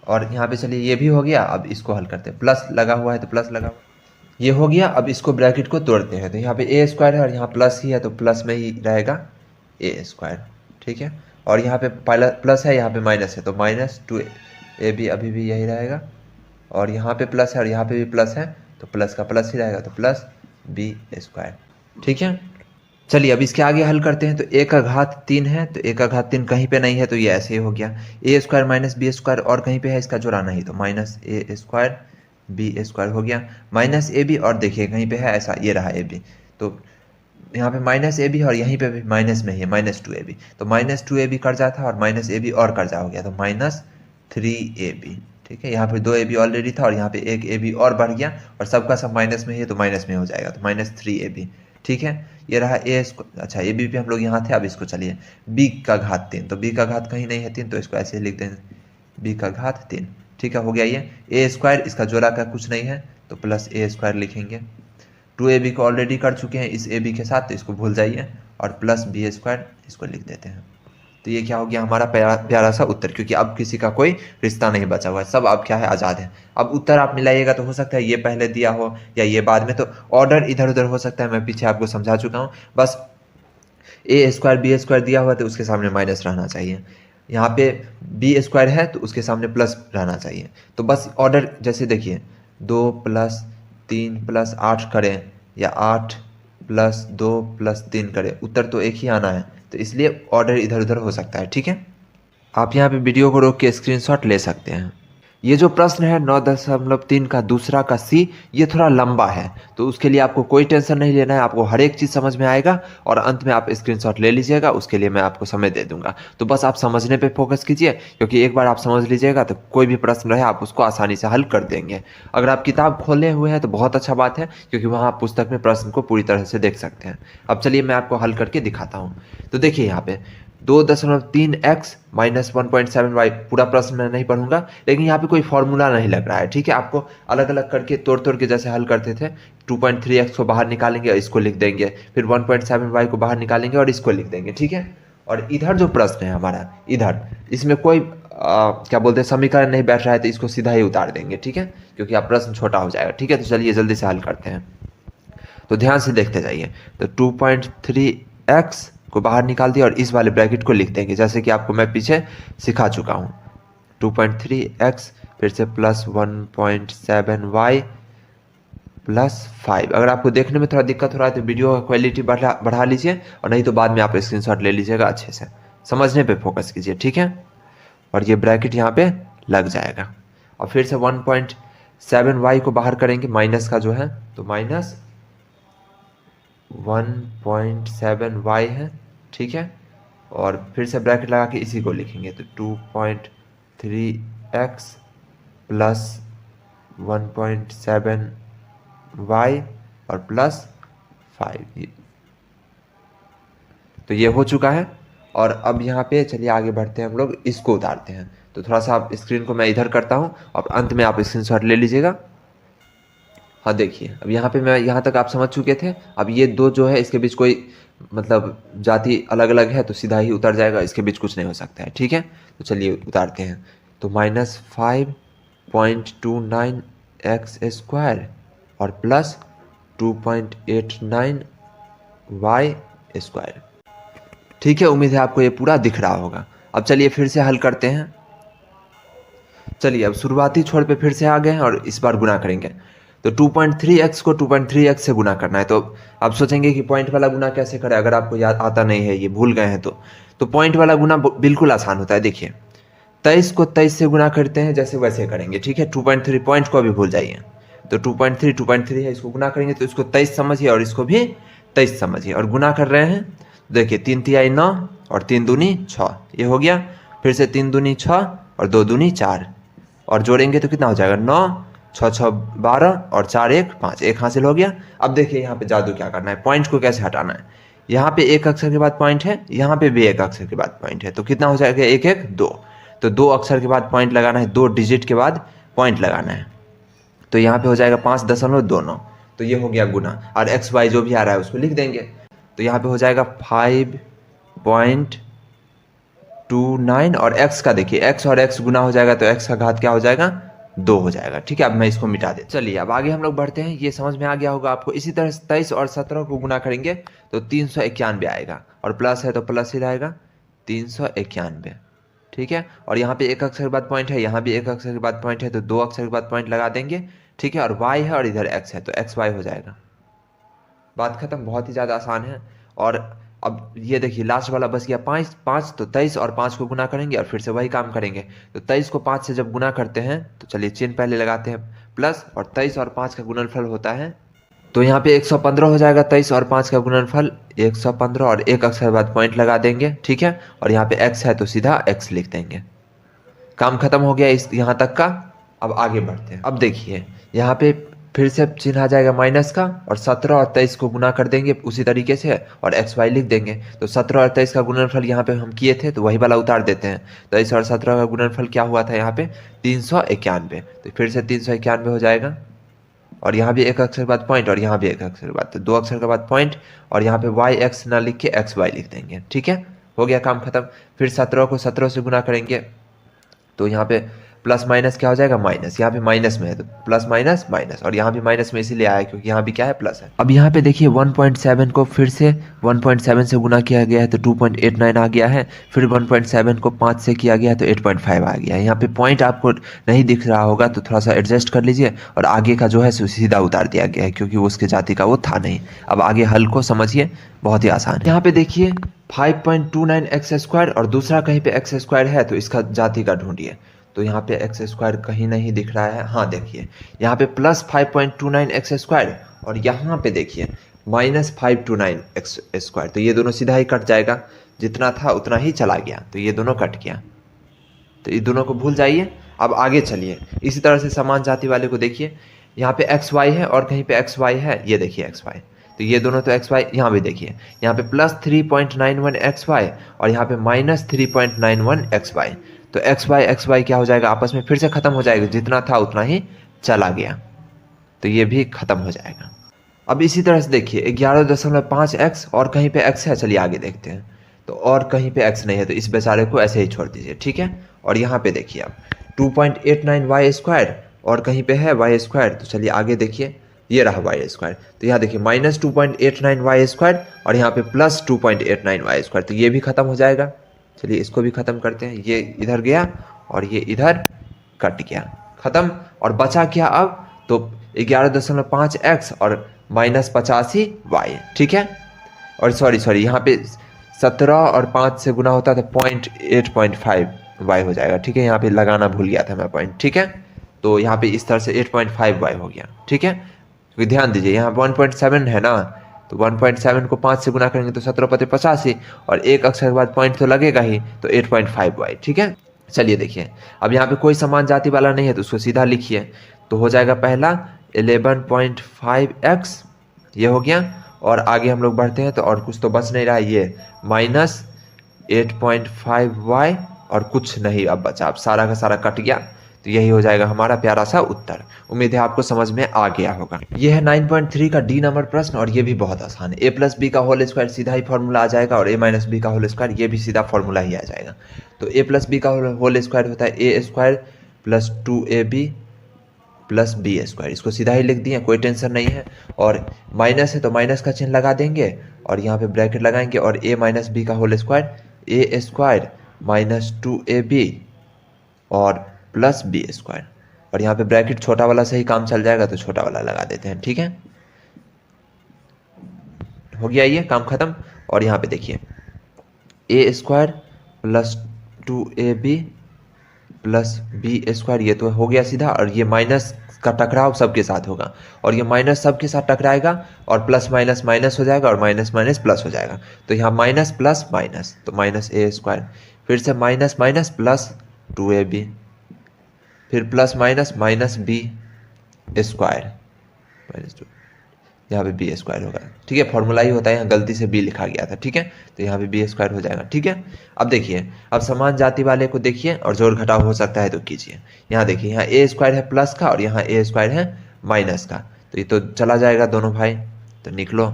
और यहाँ पे चलिए ये भी हो गया। अब इसको हल करते हैं, प्लस लगा हुआ है तो प्लस लगा हुआ, ये हो गया। अब इसको ब्रैकेट को तोड़ते हैं, तो यहाँ पे ए स्क्वायर है और यहाँ प्लस ही है तो प्लस में ही रहेगा ए स्क्वायर। ठीक है, और यहाँ पे प्लस है, यहाँ पे माइनस है, तो माइनस 2ab अभी भी यही रहेगा, और यहाँ पे प्लस है और यहाँ पे भी प्लस है तो प्लस का प्लस ही रहेगा, तो प्लस बी स्क्वायर। ठीक है, चलिए अब इसके आगे हल करते हैं। तो ए का घात 3 है, तो ए का घात 3 कहीं पे नहीं है, तो ये ऐसे ही हो गया। ए स्क्वायर माइनस बी स्क्वायर और कहीं पे है, इसका जोड़ा नहीं, तो minus a square B square हो गया। माइनस ए बी, और देखिए कहीं पे है ऐसा, ये रहा ए बी, तो यहाँ पे माइनस ए बी और यहीं पे भी माइनस में ही है माइनस 2ab, तो माइनस 2ab कर्जा था और माइनस ए बी और कर्जा हो गया, तो माइनस 3ab। ठीक है, यहाँ पे 2ab ऑलरेडी था और यहाँ पे एक ab और बढ़ गया, और सबका सब माइनस में ही है तो माइनस में हो जाएगा, तो माइनस 3ab। ठीक है, ये रहा ए, अच्छा ए बी पे हम लोग यहाँ थे। अब इसको चलिए बी का घात 3, तो बी का घात कहीं नहीं है 3, तो इसको ऐसे ही लिख दें बी का घात 3। ठीक है, हो गया ये ए स्क्वायर, इसका जोड़ा का कुछ नहीं है तो प्लस ए स्क्वायर लिखेंगे। 2ab को ऑलरेडी कर चुके हैं इस ab के साथ, तो इसको भूल जाइए, और प्लस बी स्क्वायर इसको लिख देते हैं। तो ये क्या हो गया हमारा प्यारा सा उत्तर, क्योंकि अब किसी का कोई रिश्ता नहीं बचा हुआ है, सब अब क्या है आज़ाद है। अब उत्तर आप मिलाइएगा तो हो सकता है ये पहले दिया हो या ये बाद में, तो ऑर्डर इधर उधर हो सकता है, मैं पीछे आपको समझा चुका हूँ। बस ए स्क्वायर बी स्क्वायर दिया हुआ तो उसके सामने माइनस रहना चाहिए, यहाँ पे बी स्क्वायर है तो उसके सामने प्लस रहना चाहिए। तो बस ऑर्डर जैसे देखिए 2 + 3 + 8 करें या 8 + 2 + 3 करें, उत्तर तो एक ही आना है, तो इसलिए ऑर्डर इधर उधर हो सकता है। ठीक है, आप यहाँ पे वीडियो को रोक के स्क्रीनशॉट ले सकते हैं। ये जो प्रश्न है 9.3 का दूसरा का सी, ये थोड़ा लंबा है, तो उसके लिए आपको कोई टेंशन नहीं लेना है, आपको हर एक चीज़ समझ में आएगा और अंत में आप स्क्रीनशॉट ले लीजिएगा, उसके लिए मैं आपको समय दे दूंगा। तो बस आप समझने पे फोकस कीजिए, क्योंकि एक बार आप समझ लीजिएगा तो कोई भी प्रश्न रहे आप उसको आसानी से हल कर देंगे। अगर आप किताब खोले हुए हैं तो बहुत अच्छा बात है, क्योंकि वहाँ आप पुस्तक में प्रश्न को पूरी तरह से देख सकते हैं। अब चलिए मैं आपको हल करके दिखाता हूँ। तो देखिए यहाँ पे 2.3x - 1.7y, पूरा प्रश्न मैं नहीं पढ़ूंगा, लेकिन यहाँ पे कोई फॉर्मूला नहीं लग रहा है। ठीक है, आपको अलग अलग करके तोड़ तोड़ के जैसे हल करते थे, 2.3x को बाहर निकालेंगे और इसको लिख देंगे, फिर 1.7y को बाहर निकालेंगे और इसको लिख देंगे। ठीक है, और इधर जो प्रश्न है हमारा, इधर इसमें कोई क्या बोलते हैं समीकरण नहीं बैठ रहा है, तो इसको सीधा ही उतार देंगे। ठीक है, क्योंकि आप प्रश्न छोटा हो जाएगा। ठीक है, तो चलिए जल्दी से हल करते हैं। तो ध्यान से देखते जाइए। तो 2.3x को बाहर निकाल दिया और इस वाले ब्रैकेट को लिख देंगे, जैसे कि आपको मैं पीछे सिखा चुका हूँ। 2.3x फिर से प्लस 1.7y प्लस 5। अगर आपको देखने में थोड़ा दिक्कत हो रहा है तो वीडियो का क्वालिटी बढ़ा लीजिए, और नहीं तो बाद में आप स्क्रीनशॉट ले लीजिएगा। अच्छे से समझने पे फोकस कीजिए। ठीक है, और ये ब्रैकेट यहाँ पे लग जाएगा। और फिर से 1.7y को बाहर करेंगे, माइनस का जो है, तो माइनस 1.7y है। ठीक है, और फिर से ब्रैकेट लगा के इसी को लिखेंगे, तो 2.3x प्लस 1.7y और प्लस 5। तो ये हो चुका है। और अब यहाँ पे चलिए आगे बढ़ते हैं, हम लोग इसको उतारते हैं। तो थोड़ा सा आप स्क्रीन को मैं इधर करता हूँ और अंत में आप स्क्रीनशॉट ले लीजिएगा। हाँ देखिए, अब यहाँ पे मैं यहाँ तक आप समझ चुके थे। अब ये दो जो है इसके बीच कोई मतलब जाति अलग अलग है, तो सीधा ही उतर जाएगा, इसके बीच कुछ नहीं हो सकता है। ठीक है, तो चलिए उतारते हैं। तो -5.29x² और प्लस 2.89y²। ठीक है, उम्मीद है आपको ये पूरा दिख रहा होगा। अब चलिए फिर से हल करते हैं। चलिए अब शुरुआती छोर पे फिर से आ गए हैं और इस बार गुना करेंगे। तो 2.3x को 2.3x से गुना करना है। तो आप सोचेंगे कि पॉइंट वाला गुना कैसे करें, अगर आपको याद आता नहीं है, ये भूल गए हैं तो पॉइंट वाला गुना बिल्कुल आसान होता है। देखिए 23 को 23 से गुना करते हैं, जैसे वैसे करेंगे। ठीक है, 2.3 पॉइंट को अभी भूल जाइए। तो 2.3 है, इसको गुना करेंगे तो इसको 23 समझिए और इसको भी 23 समझिए, और गुना कर रहे हैं। देखिए 3 तिहाई 9 और 3 दूनी 6, ये हो गया। फिर से 3 दूनी 6 और 2 दूनी 4, और जोड़ेंगे तो कितना हो जाएगा 9, 6 6 12 और 4 1 5, एक हासिल हो गया। अब देखिए यहाँ पे जादू क्या करना है, पॉइंट को कैसे हटाना है। यहाँ पे एक अक्षर के बाद पॉइंट है, यहाँ पे भी एक अक्षर के बाद पॉइंट है, तो कितना हो जाएगा 1 1 2। तो 2 अक्षर के बाद पॉइंट लगाना है, 2 डिजिट के बाद पॉइंट लगाना है। तो यहाँ पे हो जाएगा 5.29। तो ये हो गया गुना, और एक्स वाई जो भी आ रहा है उसको लिख देंगे। तो यहाँ पे हो जाएगा 5.29, और x का देखिए x और x गुना हो जाएगा तो x का घात क्या हो जाएगा 2 हो जाएगा। ठीक है, अब मैं इसको मिटा देता हूं। चलिए अब आगे हम लोग बढ़ते हैं, ये समझ में आ गया होगा आपको। इसी तरह 23 और 17 को गुना करेंगे तो 391 आएगा, और प्लस है तो प्लस ही रहेगा 391। ठीक है, और यहाँ पे एक अक्षर के बाद पॉइंट है, यहाँ भी एक अक्षर के बाद पॉइंट है, तो 2 अक्षर के बाद पॉइंट लगा देंगे। ठीक है, और y है और इधर x है, तो x y हो जाएगा। बात खत्म, बहुत ही ज़्यादा आसान है। और अब ये देखिए लास्ट वाला बस गया 5, तो 23 और 5 को गुना करेंगे और फिर से वही काम करेंगे। तो 23 को 5 से जब गुना करते हैं तो चलिए चिन्ह पहले लगाते हैं प्लस, और 23 और 5 का गुणनफल होता है, तो यहाँ पे 115 हो जाएगा। 23 और 5 का गुणनफल 115, और एक अक्षर बाद पॉइंट लगा देंगे। ठीक है, और यहाँ पे x है तो सीधा x लिख देंगे। काम खत्म हो गया इस यहाँ तक का। अब आगे बढ़ते हैं। अब देखिए यहाँ पे फिर से चिन्ह आ जाएगा माइनस का, और 17 और 23 को गुना कर देंगे उसी तरीके से, और एक्स वाई लिख देंगे। तो 17 और 23 का गुणनफल यहाँ पे हम किए थे तो वही वाला उतार देते हैं। 23 और 17 का गुणनफल क्या हुआ था यहाँ पे 391, तो फिर से 391 हो जाएगा। और यहाँ भी एक अक्षर के बाद पॉइंट और यहाँ भी एक अक्षर के बाद, तो 2 अक्षर के बाद पॉइंट और यहाँ पे वाई एक्स ना लिख के एक्स वाई लिख देंगे। ठीक है, हो गया काम खत्म। फिर 17 को 17 से गुना करेंगे तो यहाँ पे प्लस माइनस क्या हो जाएगा, माइनस। यहाँ पे माइनस में है तो प्लस माइनस माइनस, और यहाँ भी माइनस में इसीलिए आया क्योंकि यहाँ भी क्या है, प्लस है। अब यहाँ पे देखिए 1.7 को फिर से 1.7 से गुना किया गया है तो 2.89 आ गया है। फिर 1.7 को 5 से किया गया है तो 8.5 आ गया है। यहाँ पे पॉइंट आपको नहीं दिख रहा होगा तो थोड़ा सा एडजस्ट कर लीजिए, और आगे का जो है सीधा उतार दिया गया है क्योंकि उसके जाति का वो था नहीं। अब आगे हल को समझिए, बहुत ही आसान है। यहाँ पे देखिए 5.29 एक्स स्क्वायर और दूसरा कहीं पे एक्स स्क्वायर है तो इसका जाति का ढूंढिए। तो यहाँ पे एक्स स्क्वायर कहीं नहीं दिख रहा है, हाँ देखिए यहाँ पे प्लस 5.29 एक्स स्क्वायर और यहाँ पे देखिए माइनस 529 एक्स स्क्वायर, तो ये दोनों सीधा ही कट जाएगा, जितना था उतना ही चला गया, तो ये दोनों कट गया, तो ये दोनों को भूल जाइए। अब आगे चलिए, इसी तरह से समान जाति वाले को देखिए, यहाँ पे एक्स वाई है और कहीं पे एक्स वाई है, ये देखिए एक्स वाई, तो ये दोनों तो एक्स वाई, यहाँ भी देखिए यहाँ पे प्लस 3.91 एक्स वाई और यहाँ पे माइनस 3.91 एक्स वाई, तो एक्स वाई क्या हो जाएगा, आपस में फिर से खत्म हो जाएगा, जितना था उतना ही चला गया, तो ये भी खत्म हो जाएगा। अब इसी तरह से देखिए 11.5 एक्स और कहीं पे एक्स है, चलिए आगे देखते हैं। तो और कहीं पे एक्स नहीं है तो इस बेचारे को ऐसे ही छोड़ दीजिए, ठीक है। और यहाँ पे देखिए अब 2.89 वाई स्क्वायर और कहीं पे है वाई स्क्वायर, तो चलिए आगे देखिए, ये रहा वाई स्क्वायर, तो यहाँ देखिए माइनस 2.89 वाई स्क्वायर और यहाँ पे प्लस 2.89 वाई स्क्वायर, तो ये भी खत्म हो जाएगा। चलिए इसको भी खत्म करते हैं, ये इधर गया और ये इधर कट गया, खत्म। और बचा क्या अब, तो 11.5 एक्स और माइनस 85 वाई, ठीक है। और सॉरी यहाँ पे 17 और 5 से गुना होता है तो 8.5 वाई हो जाएगा, ठीक है। यहाँ पे लगाना भूल गया था मैं पॉइंट, ठीक है। तो यहाँ पे इस तरह से 8.5 वाई हो गया, ठीक है। तो ध्यान दीजिए यहाँ 1.7 है ना, तो 1.7 को 5 से गुना करेंगे तो 17 पते 85 और एक अक्षर के बाद पॉइंट तो लगेगा ही, तो 8.5 वाई, ठीक है। चलिए देखिए अब यहाँ पे कोई समान जाति वाला नहीं है तो उसको सीधा लिखिए, तो हो जाएगा पहला 11.5 एक्स, ये हो गया। और आगे हम लोग बढ़ते हैं तो और कुछ तो बच नहीं रहा है, ये माइनस 8.5 वाई और कुछ नहीं अब बचा, अब सारा का सारा कट गया, तो यही हो जाएगा हमारा प्यारा सा उत्तर। उम्मीद है आपको समझ में आ गया होगा। यह है 9.3 का डी नंबर प्रश्न और ये भी बहुत आसान है। ए प्लस बी का होल स्क्वायर सीधा ही फॉर्मूला आ जाएगा और ए माइनस बी का होल स्क्वायर ये भी सीधा फॉर्मूला ही आ जाएगा। तो ए प्लस बी का होल स्क्वायर होता है a square plus 2ab plus b square, इसको सीधा ही लिख दिए, कोई टेंशन नहीं है। और माइनस है तो माइनस का चिन्ह लगा देंगे और यहाँ पे ब्रैकेट लगाएंगे और ए माइनस बी का होल स्क्वायर ए स्क्वायर माइनस 2ab और प्लस बी स्क्वायर, और यहाँ पे ब्रैकेट छोटा वाला से ही काम चल जाएगा तो छोटा वाला लगा देते हैं, ठीक है। हो गया ये काम खत्म। और यहाँ पे देखिए a square plus 2ab plus b square, ये तो हो गया सीधा, और ये माइनस का टकराव सबके साथ होगा और ये माइनस सबके साथ टकराएगा और प्लस माइनस माइनस हो जाएगा और माइनस माइनस प्लस हो जाएगा, तो यहाँ माइनस प्लस माइनस, तो माइनस ए स्क्वायर, फिर से माइनस माइनस प्लस 2ab, फिर plus minus minus b square minus 2, यहाँ पे बी स्क्वायर होगा, ठीक है। फॉर्मूला ही होता है, यहाँ गलती से बी लिखा गया था, ठीक है। तो यहाँ पे बी स्क्वायर हो जाएगा, ठीक है। अब देखिए अब समान जाति वाले को देखिए और जोड़ घटाव हो सकता है तो कीजिए। यहाँ देखिए यहाँ ए स्क्वायर है प्लस का और यहाँ ए स्क्वायर है माइनस का, तो ये तो चला जाएगा दोनों भाई, तो निकलो,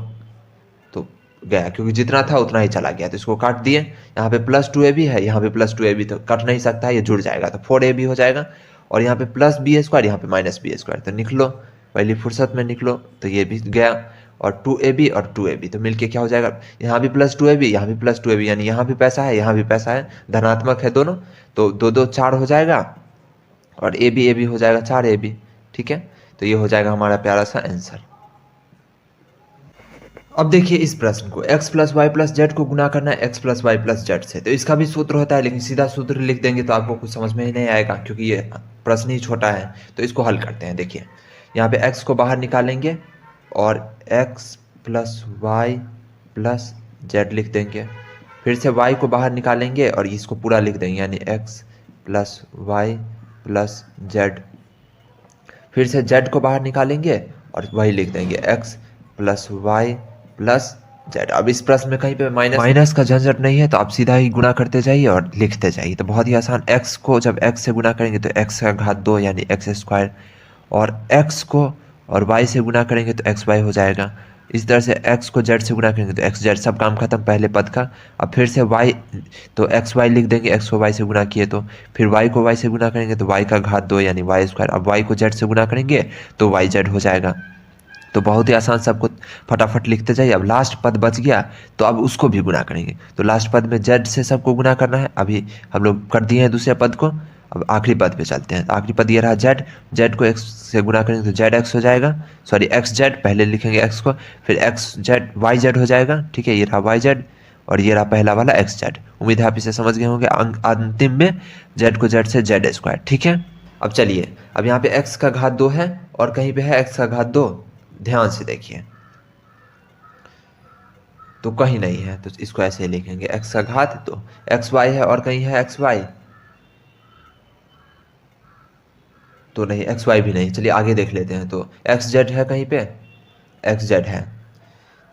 तो गया क्योंकि जितना था उतना ही चला गया, तो इसको काट दिए। यहाँ पे प्लस 2ab है, यहाँ पे प्लस 2ab तो कट नहीं सकता है, ये जुड़ जाएगा तो 4ab हो जाएगा। और यहाँ पे प्लस बी स्क्वायर, यहाँ पे माइनस बी स्क्वायर, तो निकलो पहली फुर्सत में निकलो, तो ये भी गया। और 2ab और 2ab तो मिलके क्या हो जाएगा, यहाँ भी प्लस 2ab यहाँ भी प्लस 2ab, यानी यहाँ भी पैसा है यहाँ भी पैसा है, धनात्मक है दोनों, तो 2 2 4 हो जाएगा और ab हो जाएगा 4ab, ठीक है। तो ये हो जाएगा हमारा प्यारा सा आंसर। अब देखिए इस प्रश्न को x plus y plus z को गुना करना है x plus y plus z से, तो इसका भी सूत्र होता है, लेकिन सीधा सूत्र लिख देंगे तो आपको कुछ समझ में ही नहीं आएगा क्योंकि ये प्रश्न ही छोटा है। तो इसको हल करते हैं। देखिए यहाँ पे x को बाहर निकालेंगे और x plus y plus z लिख देंगे, फिर से y को बाहर निकालेंगे और इसको पूरा लिख देंगे, यानी x plus y plus z, फिर से z को बाहर निकालेंगे और वही लिख देंगे x plus y plus z. अब इस प्रश्न में कहीं पे माइनस का झंझट नहीं है, तो आप सीधा ही गुना करते जाइए और लिखते जाइए, तो बहुत ही आसान। x को जब x से गुना करेंगे तो x का घात 2 यानी x स्क्वायर, और x को और y से गुना करेंगे तो एक्स वाई हो जाएगा। इस तरह से x को z से गुना करेंगे तो एक्स जेड, सब काम खत्म पहले पद का। अब फिर से y, तो एक्स वाई लिख देंगे, x को y से गुना किए तो, फिर y को y से गुना करेंगे तो y का घात 2 यानी y स्क्वायर। अब y को z से गुना करेंगे तो y z हो जाएगा। तो बहुत ही आसान, सबको फटाफट लिखते जाइए। अब लास्ट पद बच गया तो अब उसको भी गुना करेंगे। तो लास्ट पद में z से सबको गुना करना है। अभी हम लोग कर दिए हैं दूसरे पद को, अब आखिरी पद पे चलते हैं। आखिरी पद ये रहा z, z को x से गुना करेंगे तो zx हो जाएगा, सॉरी xz, पहले लिखेंगे x को, फिर xz yz हो जाएगा। ठीक है, ये रहा yz और ये रहा पहला वाला xz। उम्मीद है आप इसे समझ गए होंगे। अंतिम में z को z से z स्क्वायर। ठीक है, अब चलिए, अब यहाँ पे x का घात 2 है और कहीं पे है x का घात 2, ध्यान से देखिए, तो कहीं नहीं है तो इसको ऐसे ही लिखेंगे x का घात 2, एक्स वाई है और कहीं है एक्स वाई, तो नहीं, एक्स वाई भी नहीं। चलिए आगे देख लेते हैं। तो एक्स जेड है कहीं पे, एक्स जेड है,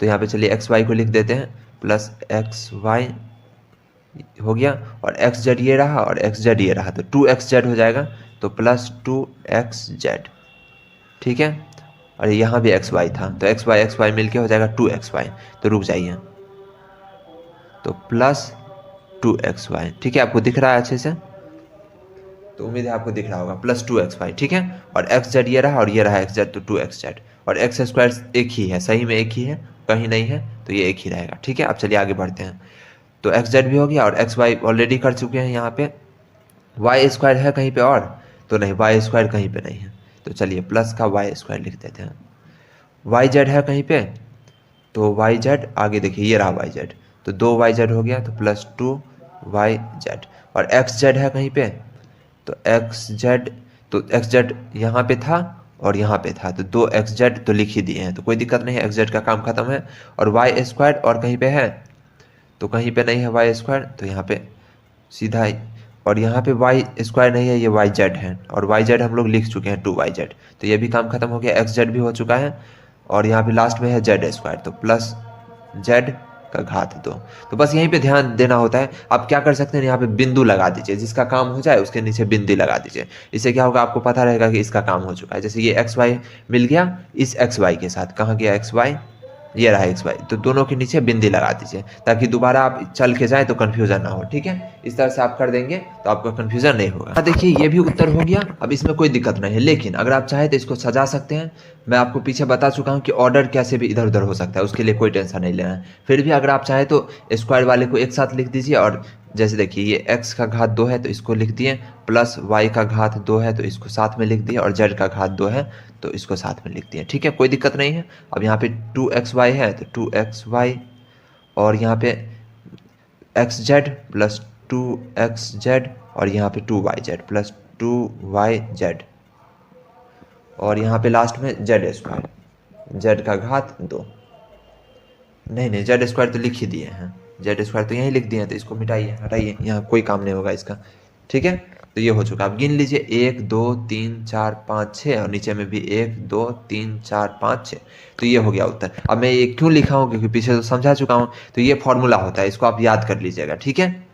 तो यहाँ पे चलिए एक्स वाई को लिख देते हैं, प्लस एक्स वाई हो गया, और एक्स जेड ये रहा और एक्स जेड ये रहा, तो 2xz हो जाएगा, तो प्लस 2xz। ठीक है, और यहाँ भी एक्स वाई था, तो एक्स वाई मिल के हो जाएगा 2xy। तो रुक जाइए, तो प्लस 2xy। ठीक है, आपको दिख रहा है अच्छे से, तो उम्मीद है आपको दिख रहा होगा, प्लस 2xy। ठीक है, और एक्स जेड ये रहा और ये रहा एक्स जेड, तो 2xz, और एक्स स्क्वायर एक ही है, सही में एक ही है, कहीं नहीं है, तो ये एक ही रहेगा। ठीक है, अब चलिए आगे बढ़ते हैं। तो एक्स जेड भी हो गया और एक्स वाई ऑलरेडी कर चुके हैं। यहाँ पे वाई स्क्वायर है कहीं पे और, तो नहीं, वाई स्क्वायर कहीं पे नहीं है, तो चलिए प्लस का वाई स्क्वायर लिख देते हैं। वाई जेड है कहीं पे, तो वाई जेड आगे देखिए, ये रहा वाई जेड, तो 2yz हो गया, तो प्लस 2yz, और एक्स जेड है कहीं पे, तो एक्स जेड, तो एक्स जेड यहाँ पे था और यहाँ पे था, तो 2xz तो लिख ही दिए हैं, तो कोई दिक्कत नहीं है, एक्स जेड का काम खत्म है। और वाई स्क्वायर और कहीं पे है, तो कहीं पे नहीं है वाई स्क्वायर, तो यहाँ पे सीधा, और यहाँ पे वाई स्क्वायर नहीं है, ये वाई जेड है, और वाई जेड हम लोग लिख चुके हैं 2yz, तो ये भी काम खत्म हो गया, एक्स जेड भी हो चुका है, और यहाँ पे लास्ट में है जेड स्क्वायर, तो प्लस जेड का घात 2। तो बस यहीं पे ध्यान देना होता है। आप क्या कर सकते हैं, यहाँ पे बिंदु लगा दीजिए, जिसका काम हो जाए उसके नीचे बिंदु लगा दीजिए। इससे क्या होगा, आपको पता रहेगा कि इसका काम हो चुका है। जैसे ये एक्स वाई मिल गया इस एक्स वाई के साथ, कहाँ गया एक्स वाई, ये रहा एक्स वाई, तो दोनों के नीचे बिंदी लगा दीजिए, ताकि दोबारा आप चल के जाए तो कन्फ्यूजन ना हो। ठीक है, इस तरह से आप कर देंगे तो आपका कन्फ्यूजन नहीं होगा। देखिए ये भी उत्तर हो गया, अब इसमें कोई दिक्कत नहीं है, लेकिन अगर आप चाहें तो इसको सजा सकते हैं। मैं आपको पीछे बता चुका हूँ कि ऑर्डर कैसे भी इधर उधर हो सकता है, उसके लिए कोई टेंशन नहीं लेना है। फिर भी अगर आप चाहें तो स्क्वायर वाले को एक साथ लिख दीजिए, और जैसे देखिए ये x का घात 2 है तो इसको लिख दिए, प्लस y का घात 2 है तो इसको साथ में लिख दिए, और z का घात 2 है तो इसको साथ में लिख दिए। ठीक है, कोई दिक्कत नहीं है। अब यहाँ पे 2xy है तो 2xy, और यहाँ पे xz प्लस 2xz, और यहाँ पे 2yz प्लस 2yz, और यहाँ पे लास्ट में z स्क्वायर, z का घात 2, नहीं z स्क्वायर तो लिख ही दिए हैं, जेड स्क्वायर तो यहीं लिख दिए हैं, तो इसको मिटाइए, हटाइए, यहाँ कोई काम नहीं होगा इसका। ठीक है, तो ये हो चुका। आप गिन लीजिए 1 2 3 4 5 6, और नीचे में भी 1 2 3 4 5 6, तो ये हो गया उत्तर। अब मैं ये क्यों लिखा हूँ, क्योंकि पीछे तो समझा चुका हूँ, तो ये फॉर्मूला होता है, इसको आप याद कर लीजिएगा। ठीक है,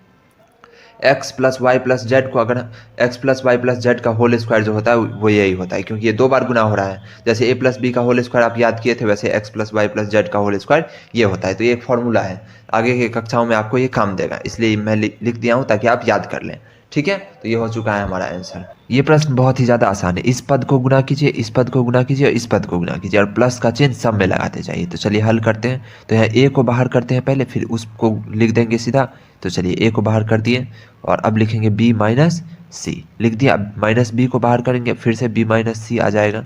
x plus y plus z को, अगर x plus y plus z का होल स्क्वायर जो होता है वो यही होता है, क्योंकि ये 2 बार गुना हो रहा है। जैसे a प्लस बी का होल स्क्वायर आप याद किए थे, वैसे x plus y plus z का होल स्क्वायर ये होता है। तो ये एक फॉर्मूला है, आगे की कक्षाओं में आपको ये काम देगा, इसलिए मैं लिख दिया हूँ ताकि आप याद कर लें। ठीक है, तो ये हो चुका है हमारा आंसर। ये प्रश्न बहुत ही ज़्यादा आसान है। इस पद को गुना कीजिए, इस पद को गुना कीजिए और इस पद को गुना कीजिए, और प्लस का चिन्ह सब में लगाते जाइए। तो चलिए हल करते हैं। तो यहाँ a को बाहर करते हैं पहले, फिर उसको लिख देंगे सीधा। तो चलिए a को बाहर कर दिए, और अब लिखेंगे b माइनस सी, लिख दिया। अब माइनस b को बाहर करेंगे, फिर से b माइनस सी आ जाएगा।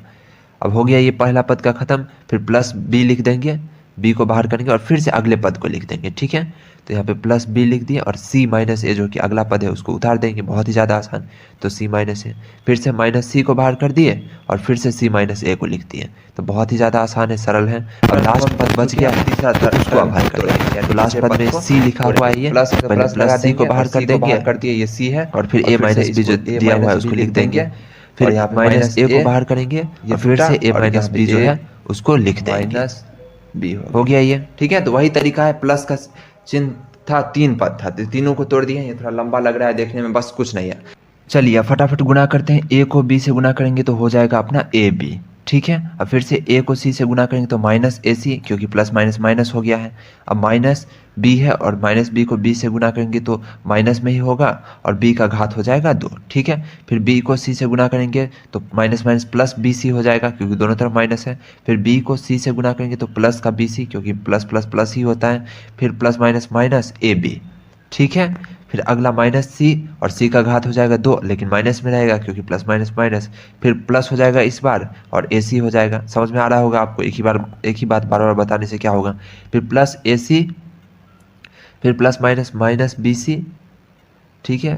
अब हो गया ये पहला पद का ख़त्म, फिर प्लस b लिख देंगे, b को बाहर करेंगे और फिर से अगले पद को लिख देंगे। ठीक है, तो यहाँ पे प्लस b लिख दिए, और c माइनस a जो कि अगला पद है उसको उतार देंगे, बहुत ही ज़्यादा आसान। तो c माइनस a, फिर से माइनस c को बाहर कर दिए, और फिर से c माइनस a को लिख दिए। तो बहुत ही ज़्यादा आसान है, सरल है। अब लास्ट पद बच गया तीसरा, उसको आप हल कर देंगे। तो लास्ट पद में c लिखा हुआ है, ये प्लस c को बाहर कर देंगे, कर दिए, ये c है, और फिर a माइनस b जो दिया हुआ है उसको लिख देंगे, फिर यहाँ पे माइनस a को बाहर करेंगे, और फिर से a माइनस b जो है उसको लिख देंगे, b हो गया ये। ठीक है, तो वही तरीका है, प्लस का चिन्ह था, 3 पद था, तो तीनों को तोड़ दिए। ये थोड़ा लंबा लग रहा है देखने में, बस कुछ नहीं है। चलिए फटाफट गुना करते हैं। a को b से गुना करेंगे तो हो जाएगा अपना ab, ठीक है। अब फिर से a को c से गुना करेंगे तो माइनस ए सी, क्योंकि प्लस माइनस माइनस हो गया है। अब माइनस b है और माइनस b को b से गुना करेंगे तो माइनस में ही होगा और b का घात हो जाएगा 2। ठीक है। फिर b को c से गुना करेंगे तो minus minus plus b c हो जाएगा, क्योंकि दोनों तरफ माइनस है। फिर b को c से गुना करेंगे तो प्लस का बी सी, क्योंकि प्लस प्लस प्लस ही होता है। फिर plus minus minus a b. ठीक है। फिर अगला माइनस सी, और सी का घात हो जाएगा 2, लेकिन माइनस में रहेगा क्योंकि प्लस माइनस माइनस। फिर प्लस हो जाएगा इस बार और ए सी हो जाएगा। समझ में आ रहा होगा आपको, एक ही बात बार बार बताने से क्या होगा। फिर प्लस ए सी, फिर plus minus minus b c. ठीक है,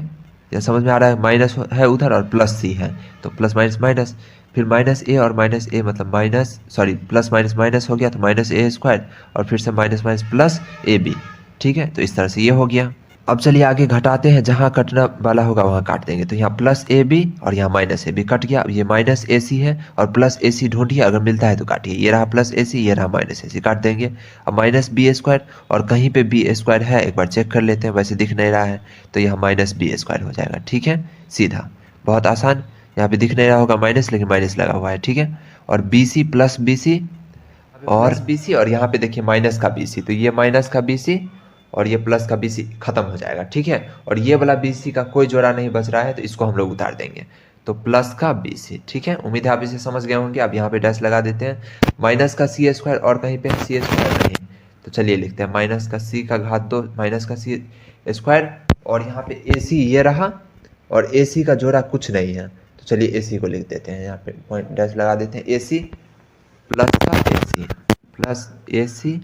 यह समझ में आ रहा है। माइनस है उधर और प्लस सी है, तो प्लस माइनस माइनस। फिर माइनस ए और माइनस ए मतलब minus, sorry, plus minus minus हो गया तो माइनस ए स्क्वायर, और फिर से minus minus plus a b. ठीक है, तो इस तरह से ये हो गया। अब चलिए आगे घटाते हैं, जहाँ कटना वाला होगा वहाँ काट देंगे। तो यहाँ प्लस ए बी और यहाँ माइनस ए बी कट गया। अब ये माइनस ए सी है और प्लस ए सी ढूंढिए, अगर मिलता है तो काटिए। ये रहा प्लस ए सी, ये रहा माइनस ए सी, काट देंगे। अब माइनस बी स्क्वायर, और कहीं पे बी स्क्वायर है एक बार चेक कर लेते हैं, वैसे दिख नहीं रहा है, तो यहाँ माइनस बी स्क्वायर हो जाएगा। ठीक है, सीधा, बहुत आसान। यहाँ पे दिख नहीं रहा होगा माइनस, लेकिन माइनस लगा हुआ है। ठीक है, और b c plus b c और बी सी, और यहाँ पे देखिए माइनस का बी सी, तो ये माइनस का बी सी और ये प्लस का बी सी खत्म हो जाएगा। ठीक है, और ये वाला बी सी का कोई जोड़ा नहीं बच रहा है, तो इसको हम लोग उतार देंगे, तो प्लस का बी सी। ठीक है, उम्मीद है आप इसे समझ गए होंगे। अब यहाँ पे डैश लगा देते हैं। माइनस का सी स्क्वायर, और कहीं पे सी स्क्वायर नहीं, तो चलिए लिखते हैं माइनस का सी का घात 2 माइनस का सी स्क्वायर, और यहाँ पे ए सी ये रहा, और ए सी का जोड़ा कुछ नहीं है, तो चलिए ए सी को लिख देते हैं। यहाँ पे पॉइंट डैश लगा देते हैं। ए सी प्लस का ए सी प्लस ए सी,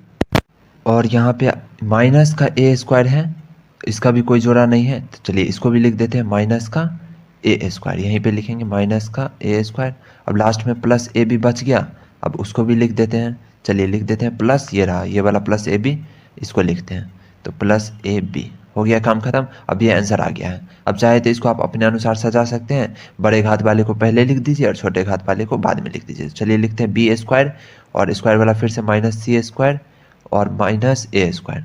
और यहाँ पे माइनस का ए स्क्वायर है, इसका भी कोई जोड़ा नहीं है, तो चलिए इसको भी लिख देते हैं माइनस का ए स्क्वायर। यहीं पे लिखेंगे माइनस का ए स्क्वायर। अब लास्ट में प्लस ए बी बच गया, अब उसको भी लिख देते हैं। चलिए लिख देते हैं प्लस, ये रहा ये वाला प्लस ए बी, इसको लिखते हैं, तो प्लस ए बी हो गया, काम खत्म। अब ये आंसर आ गया है। अब चाहे तो इसको आप अपने अनुसार सजा सकते हैं, बड़े घात वाले को पहले लिख दीजिए और छोटे घात वाले को बाद में लिख दीजिए। चलिए लिखते हैं बी स्क्वायर, और स्क्वायर वाला फिर से माइनस सी स्क्वायर और माइनस ए स्क्वायर।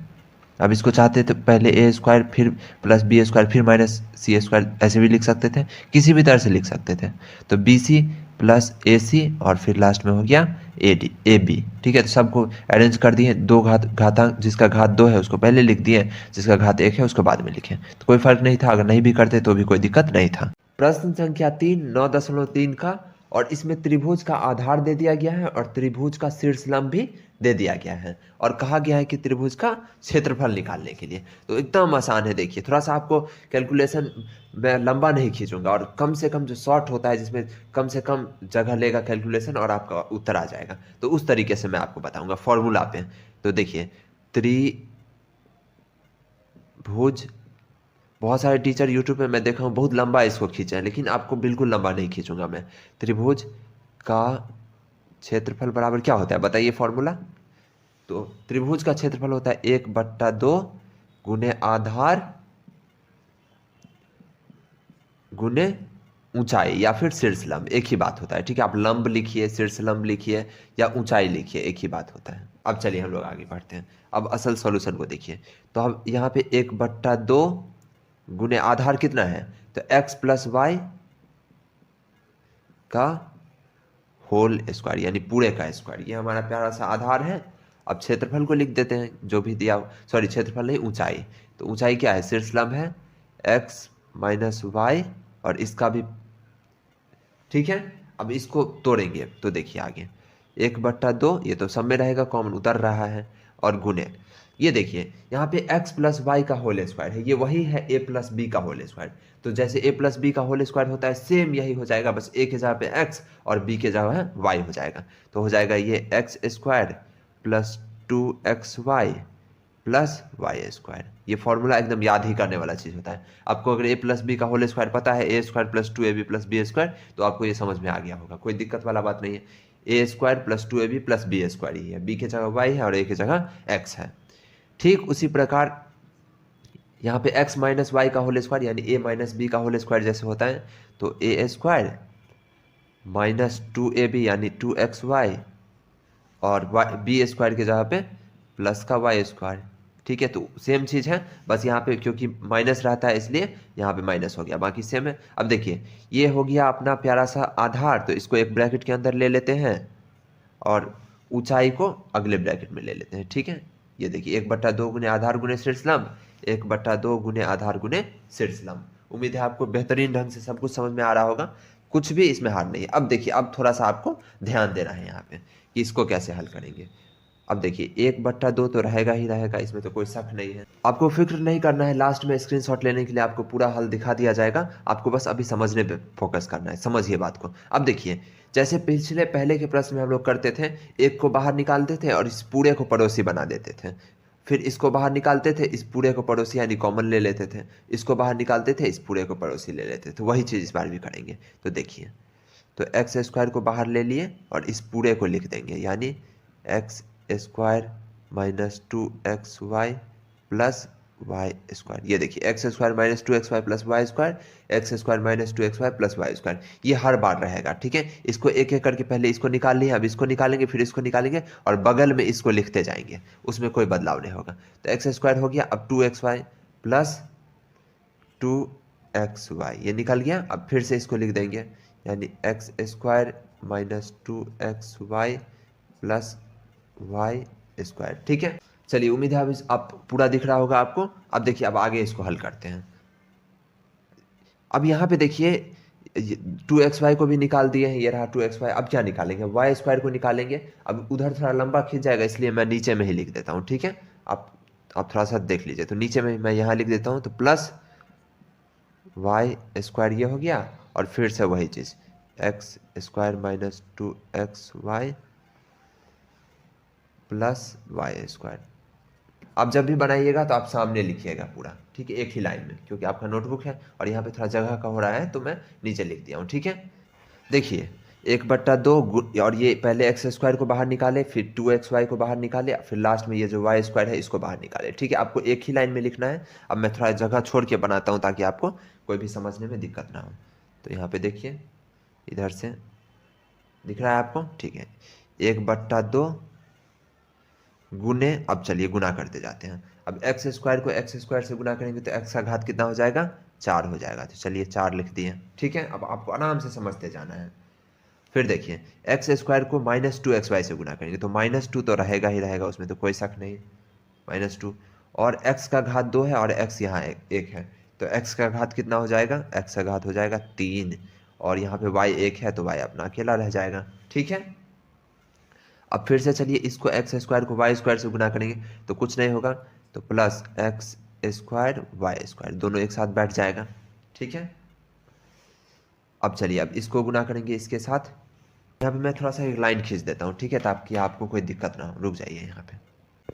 अब इसको चाहते तो पहले ए स्क्वायर फिर प्लस बी स्क्वायर फिर माइनस सी स्क्वायर, ऐसे भी लिख सकते थे, किसी भी तरह से लिख सकते थे। तो बी सी प्लस ए सी और फिर लास्ट में हो गया ए डी ए बी। ठीक है, तो सबको अरेंज कर दिए। दो घातांक, जिसका घात 2 है उसको पहले लिख दिए, जिसका घात 1 है उसको बाद में लिखे, तो कोई फर्क नहीं था। अगर नहीं भी करते तो भी कोई दिक्कत नहीं था। प्रश्न संख्या 3 9.3 का, और इसमें त्रिभुज का आधार दे दिया गया है और त्रिभुज का शीर्षलंब भी दे दिया गया है, और कहा गया है कि त्रिभुज का क्षेत्रफल निकालने के लिए। तो एकदम आसान है। देखिए, थोड़ा सा आपको कैलकुलेशन मैं लंबा नहीं खींचूंगा, और कम से कम जो शॉर्ट होता है जिसमें कम से कम जगह लेगा कैलकुलेशन और आपका उत्तर आ जाएगा, तो उस तरीके से मैं आपको बताऊंगा फॉर्मूला पे। तो देखिए, त्रिभुज, बहुत सारे टीचर यूट्यूब पे मैं देखा हूँ बहुत लंबा इसको खींचा है, लेकिन आपको बिल्कुल लंबा नहीं खींचूंगा मैं। त्रिभुज का क्षेत्रफल बराबर क्या होता है बताइए फॉर्मूला। तो त्रिभुज का क्षेत्रफल होता है 1/2 गुने आधार गुने ऊंचाई या फिर शीर्षलंब, एक ही बात होता है। ठीक है, आप लंब लिखिए, शीर्षलंब लिखिए या ऊंचाई लिखिए, एक ही बात होता है। अब चलिए हम लोग आगे बढ़ते हैं। अब असल सॉल्यूशन को देखिए। तो अब यहाँ पे 1/2 गुने आधार कितना है, तो x प्लस वाई का होल स्क्वायर, यानी पूरे का स्क्वायर, ये हमारा प्यारा सा आधार है। अब क्षेत्रफल को लिख देते हैं, जो भी दिया, सॉरी क्षेत्रफल नहीं, ऊंचाई। तो ऊंचाई क्या है, शीर्षलंब है x माइनस वाई, और इसका भी। ठीक है, अब इसको तोड़ेंगे तो देखिए आगे 1/2, ये तो सब में रहेगा, कॉमन उतर रहा है, और गुने, ये देखिए यहाँ पे x प्लस वाई का होल स्क्वायर है, ये वही है a प्लस बी का होल स्क्वायर। तो जैसे a प्लस बी का होल स्क्वायर होता है, सेम यही हो जाएगा, बस a के जगह पे x और b के जगह है y हो जाएगा। तो हो जाएगा ये x square plus 2xy plus y square. ये फॉर्मूला एकदम याद ही करने वाला चीज़ होता है। आपको अगर a प्लस बी का होल स्क्वायर पता है, a square plus 2ab plus b square, तो आपको ये समझ में आ गया होगा, कोई दिक्कत वाला बात नहीं है। a square plus 2ab plus b square ही है, b के जगह y है और a की जगह x है। ठीक उसी प्रकार यहाँ पे x माइनस वाई का होल स्क्वायर यानी a माइनस बी का होल स्क्वायर जैसे होता है, तो a स्क्वायर माइनस 2ab यानी 2xy, और बी स्क्वायर की जगह पे प्लस का वाई स्क्वायर। ठीक है, तो सेम चीज़ है, बस यहाँ पे क्योंकि माइनस रहता है इसलिए यहाँ पे माइनस हो गया, बाकी सेम है। अब देखिए ये हो गया अपना प्यारा सा आधार, तो इसको एक ब्रैकेट के अंदर ले लेते हैं और ऊंचाई को अगले ब्रैकेट में ले लेते हैं। ठीक है, ये देखिए 1/2 गुने आधार गुने शीर्षलंब, 1/2 गुने आधार गुने शीर्षलंब। उम्मीद है आपको बेहतरीन ढंग से सब कुछ समझ में आ रहा होगा, कुछ भी इसमें हार्ड नहीं है। अब देखिए अब थोड़ा सा आपको ध्यान देना है यहाँ पे कि इसको कैसे हल करेंगे। अब देखिए 1/2 तो रहेगा ही रहेगा, इसमें तो कोई शक नहीं है। आपको फिक्र नहीं करना है, लास्ट में स्क्रीनशॉट लेने के लिए आपको पूरा हल दिखा दिया जाएगा, आपको बस अभी समझने पे फोकस करना है, समझिए बात को। अब देखिए जैसे पहले के प्रश्न में हम लोग करते थे, एक को बाहर निकालते थे और इस पूरे को पड़ोसी बना देते थे, फिर इसको बाहर निकालते थे, इस पूरे को पड़ोसी यानी कॉमन ले लेते थे, इसको बाहर निकालते थे, इस पूरे को पड़ोसी ले लेते थे। वही चीज़ इस बार भी करेंगे। तो देखिए, तो एक्स स्क्वायर को बाहर ले लिए और इस पूरे को लिख देंगे, यानी x square minus 2xy plus y square. ये देखिए x square minus 2xy plus y square, x square minus 2xy plus y square, ये हर बार रहेगा। ठीक है, इसको एक एक करके पहले इसको निकाल लिया, अब इसको निकालेंगे, फिर इसको निकालेंगे और बगल में इसको लिखते जाएंगे, उसमें कोई बदलाव नहीं होगा। तो एक्स स्क्वायर हो गया, अब 2xy प्लस 2xy ये निकल गया। अब फिर से इसको लिख देंगे, यानी x square minus 2xy plus y square. ठीक है, चलिए उम्मीद है अब पूरा दिख रहा होगा आपको। अब देखिए अब आगे इसको हल करते हैं। अब यहाँ पे देखिए 2xy को भी निकाल दिए हैं, ये रहा 2xy। अब क्या निकालेंगे, वाई स्क्वायर को निकालेंगे। अब उधर थोड़ा लंबा खिंच जाएगा, इसलिए मैं नीचे में ही लिख देता हूँ। ठीक है, आप थोड़ा सा देख लीजिए, तो नीचे में मैं यहाँ लिख देता हूँ, तो प्लस वाई स्क्वायर ये हो गया, और फिर से वही चीज़ x square minus 2xy plus y square. आप जब भी बनाइएगा तो आप सामने लिखिएगा पूरा, ठीक है, एक ही लाइन में, क्योंकि आपका नोटबुक है और यहाँ पे थोड़ा जगह का हो रहा है, तो मैं नीचे लिख दिया हूँ। ठीक है, देखिए 1/2 और ये पहले एक्स स्क्वायर को बाहर निकाले, फिर 2xy को बाहर निकाले, फिर लास्ट में ये जो वाई स्क्वायर है इसको बाहर निकाले। ठीक है, आपको एक ही लाइन में लिखना है। अब मैं थोड़ा जगह छोड़ के बनाता हूँ ताकि आपको कोई भी समझने में दिक्कत ना हो। तो यहाँ पे देखिए इधर से दिख रहा है आपको, ठीक है, 1/2 गुने, अब चलिए गुना करते जाते हैं। अब एक्स स्क्वायर को एक्स स्क्वायर से गुना करेंगे तो एक्स का घात कितना हो जाएगा, 4 हो जाएगा। तो चलिए 4 लिख दिए। ठीक है, अब आपको आराम से समझते जाना है। फिर देखिए एक्स स्क्वायर को माइनस 2xy से गुना करेंगे, तो -2 तो रहेगा ही रहेगा, उसमें तो कोई शक नहीं, -2। और x का घात 2 है और x यहाँ 1 है, तो x का घात कितना हो जाएगा, x का घात हो जाएगा 3, और यहाँ पे y 1 है तो y अपना अकेला रह जाएगा। ठीक है, अब फिर से चलिए इसको एक्स स्क्वायर को वाई स्क्वायर से गुना करेंगे तो कुछ नहीं होगा, तो plus x square y square दोनों एक साथ बैठ जाएगा। ठीक है, अब चलिए अब इसको गुना करेंगे इसके साथ। यहाँ पे मैं थोड़ा सा एक लाइन खींच देता हूँ, ठीक है, ताकि आपको कोई दिक्कत ना हो। रुक जाइए यहाँ पे।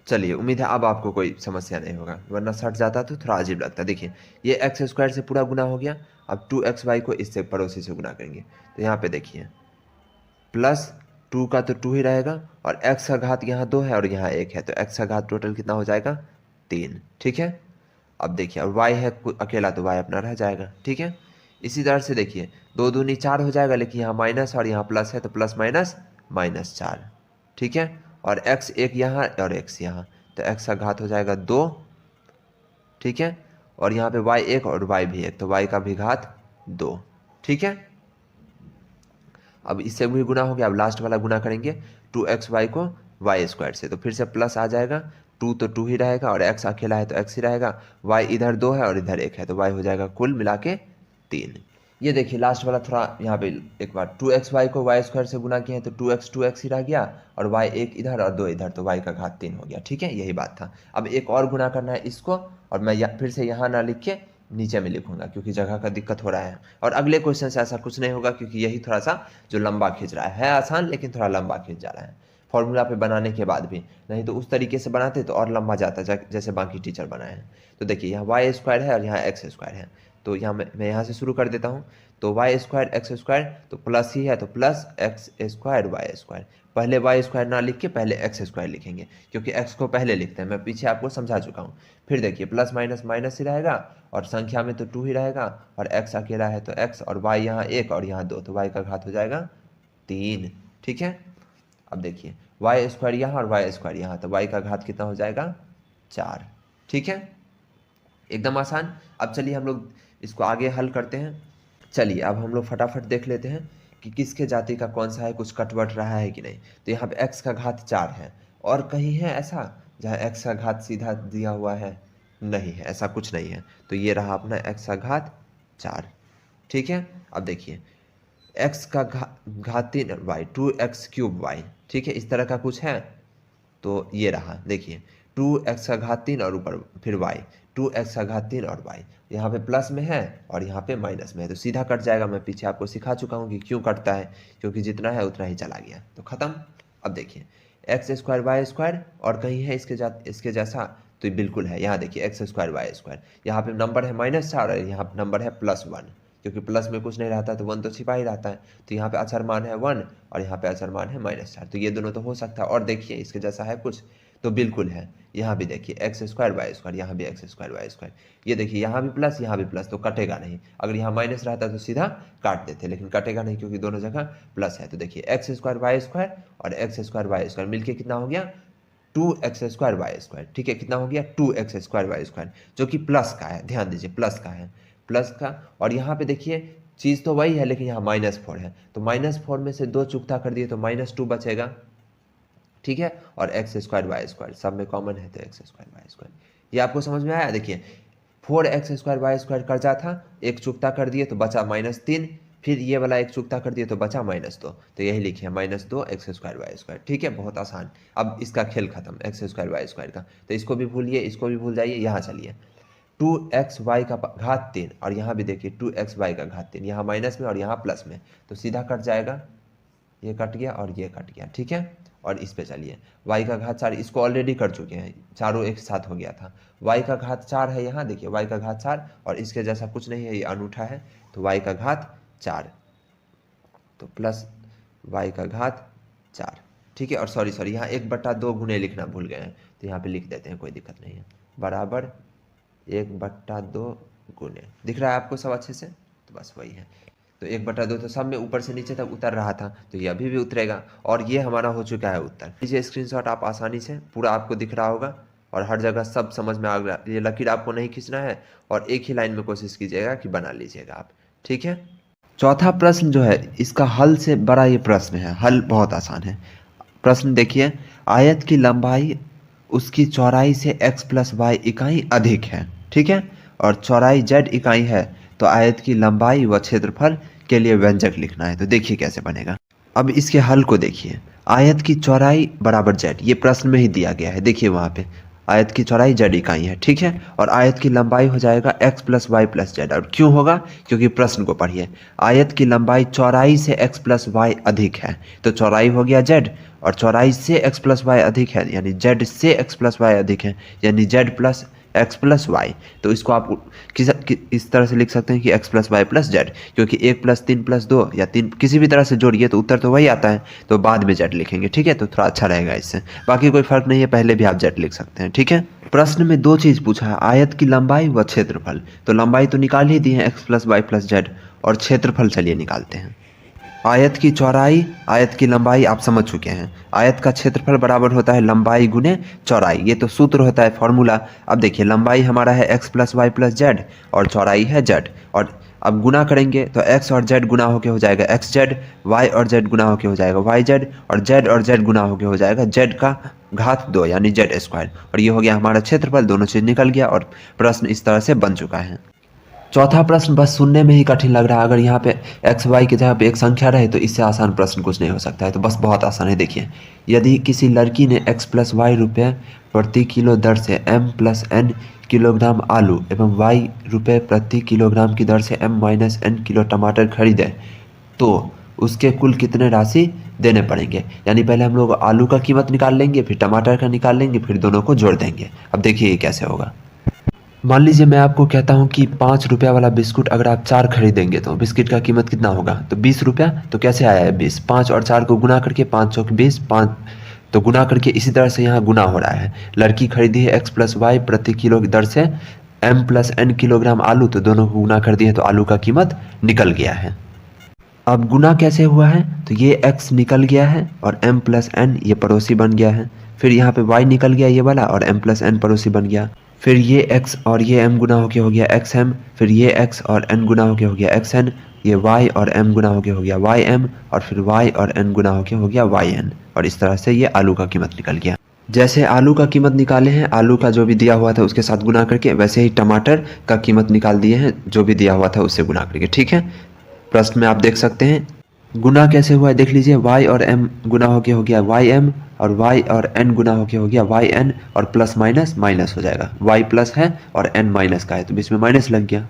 चलिए उम्मीद है अब आपको कोई समस्या नहीं होगा, वरना सट जाता तो थोड़ा अजीब लगता। देखिए ये एक्स स्क्वायर से पूरा गुना हो गया। अब 2xy को इससे पड़ोसी से गुना करेंगे, तो यहाँ पे देखिए प्लस 2 का तो 2 ही रहेगा, और x का घात यहाँ 2 है और यहाँ 1 है, तो x का घात टोटल कितना हो जाएगा, 3। ठीक है, अब देखिए अब y है अकेला तो y अपना रह जाएगा। ठीक है, इसी तरह से देखिए 2 दूनी 4 हो जाएगा, लेकिन यहाँ माइनस और यहाँ प्लस है, तो प्लस माइनस -4। ठीक है, और x एक यहाँ और x यहाँ, तो x का घात हो जाएगा 2। ठीक है, और यहाँ पे y 1 और y भी 1, तो y का भी घात 2। ठीक है, अब इससे भी गुना हो गया। अब लास्ट वाला गुना करेंगे 2xy को वाई स्क्वायर से, तो फिर से प्लस आ जाएगा, 2 तो 2 ही रहेगा और x अकेला है तो x ही रहेगा, y इधर 2 है और इधर 1 है, तो y हो जाएगा कुल मिला के 3। ये देखिए लास्ट वाला थोड़ा यहाँ पे एक बार 2xy को वाई स्क्वायर से गुना किए हैं तो 2x ही रह गया, और y 1 इधर और 2 इधर, तो y का घात 3 हो गया। ठीक है, यही बात था। अब एक और गुना करना है इसको, और मैं फिर से यहाँ ना लिख के नीचे में लिखूंगा क्योंकि जगह का दिक्कत हो रहा है। और अगले क्वेश्चन से ऐसा कुछ नहीं होगा, क्योंकि यही थोड़ा सा जो लंबा खींच रहा है आसान, लेकिन थोड़ा लंबा खींच जा रहा है फॉर्मूला पे बनाने के बाद भी। नहीं तो उस तरीके से बनाते तो और लंबा जाता जैसे बाकी टीचर बनाए हैं। तो देखिए यहाँ वाई स्क्वायर है और यहाँ एक्स स्क्वायर है, तो यहाँ मैं यहाँ से शुरू कर देता हूँ। तो वाई स्क्वायर एक्स स्क्वायर तो प्लस ही है, तो plus x square y square. पहले वाई स्क्वायर ना लिख के पहले एक्स स्क्वायर लिखेंगे, क्योंकि एक्स को पहले लिखते हैं, मैं पीछे आपको समझा चुका हूँ। फिर देखिए प्लस माइनस माइनस ही रहेगा, और संख्या में तो 2 ही रहेगा, और x अकेला है तो x, और y यहाँ 1 और यहाँ 2, तो y का घात हो जाएगा 3। ठीक है, अब देखिए वाई स्क्वायर यहाँ और वाई स्क्वायर यहाँ, तो y का घात कितना हो जाएगा 4। ठीक है, एकदम आसान। अब चलिए हम लोग इसको आगे हल करते हैं। चलिए अब हम लोग फटाफट देख लेते हैं कि किसके जाति का कौन सा है, कुछ कटवट रहा है कि नहीं। तो यहाँ पे x का घात 4 है, और कहीं है ऐसा जहाँ x का घात सीधा दिया हुआ है? नहीं है, ऐसा कुछ नहीं है। तो ये रहा अपना x का घात 4। ठीक है, अब देखिए x का घात 3 y, 2x³ y। ठीक है, इस तरह का कुछ है। तो ये रहा, देखिए 2x का घात 3 और ऊपर फिर y, 2x का घात 3 और y। यहाँ पे प्लस में है और यहाँ पे माइनस में है, तो सीधा कट जाएगा। मैं पीछे आपको सिखा चुका हूँ कि क्यों कटता है, क्योंकि जितना है उतना ही चला गया, तो खत्म। अब देखिए x² y², और कहीं है इसके जैसा? तो बिल्कुल है, यहाँ देखिए x² y²। यहाँ पे नंबर है -4 और यहाँ पे नंबर है +1, क्योंकि प्लस में कुछ नहीं रहता तो 1 तो छिपा ही रहता है। तो यहाँ पे अचर मान है 1 और यहाँ पे अचर मान है -4, तो ये दोनों तो हो सकता है। और देखिए इसके जैसा है कुछ? तो बिल्कुल है, यहाँ भी देखिए x² y², यहाँ भी x² y²। ये देखिए यहाँ भी प्लस यहाँ भी प्लस, तो कटेगा नहीं। अगर यहाँ माइनस रहता तो सीधा काट देते, लेकिन कटेगा नहीं क्योंकि दोनों जगह प्लस है। तो देखिए x² y² और x² y² मिलके कितना हो गया? 2x² y²। ठीक है, कितना हो गया? 2x² y², जो कि प्लस का है, ध्यान दीजिए प्लस का है, प्लस का। और यहाँ पे देखिए चीज़ तो वही है, लेकिन यहाँ -4 है, तो -4 में से 2 चुकता कर दिए तो -2 बचेगा। ठीक है, और x² y² सब में कॉमन है, तो x² y²। ये आपको समझ में आया? देखिए 4x² y² कर्जा था, एक चुकता कर दिए तो बचा -3, फिर ये वाला एक चुकता कर दिए तो बचा -2, तो यही लिखिए -2 x² y²। ठीक है, बहुत आसान। अब इसका खेल खत्म x² y² का, तो इसको भी भूलिए, इसको भी भूल जाइए। यहाँ चलिए 2xy का घात 3, और यहाँ भी देखिए 2xy का घात 3, यहाँ माइनस में और यहाँ प्लस में, तो सीधा कट जाएगा, ये कट गया और ये कट गया। ठीक है, और इस पे चलिए y का घात 4, इसको ऑलरेडी कर चुके हैं, चारों एक साथ हो गया था। y का घात 4 है, यहाँ देखिए y का घात 4, और इसके जैसा कुछ नहीं है, ये अनूठा है, तो y का घात 4, तो प्लस y का घात 4। ठीक है, और सॉरी यहाँ 1/2 गुने लिखना भूल गए हैं, तो यहाँ पे लिख देते हैं, कोई दिक्कत नहीं है, बराबर 1/2 गुने। दिख रहा है आपको सब अच्छे से? तो बस वही है। तो 1/2 तो सब में ऊपर से नीचे तक उतर रहा था, तो ये अभी भी उतरेगा, और ये हमारा हो चुका है उत्तर। लीजिए स्क्रीनशॉट, आप आसानी से पूरा आपको दिख रहा होगा और हर जगह सब समझ में आ गया। ये लकीर आपको नहीं खींचना है, और एक ही लाइन में कोशिश कीजिएगा कि बना लीजिएगा आप। ठीक है, चौथा प्रश्न जो है इसका हल से बड़ा ये प्रश्न है, हल बहुत आसान है। प्रश्न देखिए, आयत की लंबाई उसकी चौड़ाई से x + y इकाई अधिक है। ठीक है, और चौड़ाई z इकाई है, तो आयत की लंबाई व क्षेत्रफल के लिए व्यंजक लिखना है। तो देखिए कैसे बनेगा। अब इसके हल को देखिए, आयत की चौड़ाई बराबर z, ये प्रश्न में ही दिया गया है, देखिए वहाँ पे आयत की चौड़ाई z इकाई है। ठीक है, और आयत की लंबाई हो जाएगा x + y + z। और क्यों होगा? क्योंकि प्रश्न को पढ़िए, आयत की लंबाई चौड़ाई से x + y अधिक है, तो चौड़ाई हो गया z, और चौड़ाई से x + y अधिक है, यानी z से x + y अधिक है, यानी z + x + y। तो इसको आप इस तरह से लिख सकते हैं कि x + y + z, क्योंकि 1 + 3 + 2 या 3 किसी भी तरह से जोड़िए तो उत्तर तो वही आता है, तो बाद में z लिखेंगे। ठीक है, तो थोड़ा अच्छा रहेगा इससे, बाकी कोई फर्क नहीं है, पहले भी आप z लिख सकते हैं। ठीक है, प्रश्न में 2 चीज़ पूछा है, आयत की लंबाई व क्षेत्रफल। तो लंबाई तो निकाल ही दी है x + y + z, और क्षेत्रफल चलिए निकालते हैं। आयत की चौड़ाई, आयत की लंबाई आप समझ चुके हैं, आयत का क्षेत्रफल बराबर होता है लंबाई गुने चौड़ाई, ये तो सूत्र होता है, फॉर्मूला। अब देखिए लंबाई हमारा है x + y + z, और चौड़ाई है z, और अब गुना करेंगे तो x और z गुना होके हो जाएगा xz, y और z गुना होके हो जाएगा yz, और z और z गुना होके हो जाएगा z का घात 2 यानी z²। और ये हो गया हमारा क्षेत्रफल, दोनों चीज़ निकल गया, और प्रश्न इस तरह से बन चुका है। चौथा प्रश्न बस सुनने में ही कठिन लग रहा है, अगर यहाँ पे एक्स वाई की जगह पे एक संख्या रहे तो इससे आसान प्रश्न कुछ नहीं हो सकता है। तो बस बहुत आसान है, देखिए यदि किसी लड़की ने x + y रुपये प्रति किलो दर से m + n किलोग्राम आलू एवं y रुपये प्रति किलोग्राम की दर से m - n किलो टमाटर खरीदे, तो उसके कुल कितने राशि देने पड़ेंगे। यानी पहले हम लोग आलू का कीमत निकाल लेंगे, फिर टमाटर का निकाल लेंगे, फिर दोनों को जोड़ देंगे। अब देखिए ये कैसे होगा। मान लीजिए मैं आपको कहता हूँ कि 5 रुपया वाला बिस्कुट अगर आप 4 खरीदेंगे तो बिस्किट का कीमत कितना होगा, तो 20 रुपया। तो कैसे आया है 20, 5 और 4 को गुना करके 5 चौक 20, 5 तो गुना करके इसी तरह से यहाँ गुना हो रहा है। लड़की खरीदी है x + y प्रति किलो की दर से m + n किलोग्राम आलू, तो दोनों को गुना कर दिए तो आलू का कीमत निकल गया है। अब गुना कैसे हुआ है, तो ये x निकल गया है और m + n ये पड़ोसी बन गया है, फिर यहाँ पे y निकल गया ये वाला और m + n पड़ोसी बन गया, फिर ये x और ये m गुना होके हो गया xm, फिर ये x और n गुना होके हो गया xn, ये y और m गुना होके हो गया ym, और फिर y और n गुना होके हो गया yn। और इस तरह से ये आलू का कीमत निकल गया। जैसे आलू का कीमत निकाले हैं, आलू का जो भी दिया हुआ था उसके साथ गुना करके, वैसे ही टमाटर का कीमत निकाल दिए हैं जो भी दिया हुआ था उससे गुना करके। ठीक है, प्रश्न में आप देख सकते हैं गुना कैसे हुआ है, देख लीजिए। y और m गुना होके हो गया ym, और y और n गुना होके हो गया yn, और प्लस माइनस माइनस हो जाएगा। y प्लस है और n माइनस का है तो बीच में माइनस लग गया।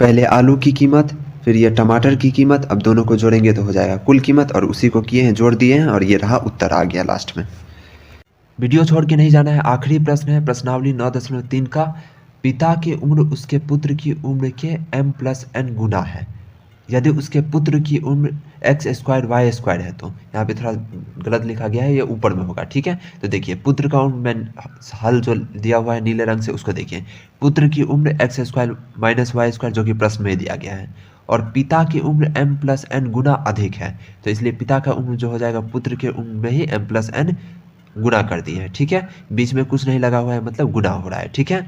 पहले आलू की कीमत, फिर ये टमाटर की कीमत, अब दोनों को जोड़ेंगे तो हो जाएगा कुल कीमत, और उसी को किए हैं, जोड़ दिए हैं, और ये रहा उत्तर आ गया लास्ट में। वीडियो छोड़ के नहीं जाना है। आखिरी प्रश्न है प्रश्नावली 9.3 का, पिता की उम्र उसके पुत्र की उम्र के m+n गुना है यदि उसके पुत्र की उम्र x² y² है। तो यहाँ पे थोड़ा गलत लिखा गया है, ये ऊपर में होगा। ठीक है, तो देखिए पुत्र का उम्र, मैं हल जो दिया हुआ है नीले रंग से उसको देखिए। पुत्र की उम्र x² y² जो कि प्रश्न में दिया गया है, और पिता की उम्र m+n गुना अधिक है, तो इसलिए पिता का उम्र जो हो जाएगा पुत्र के उम्र में ही m+n गुना कर दिए है। ठीक है, बीच में कुछ नहीं लगा हुआ है, मतलब गुना हो रहा है। ठीक है,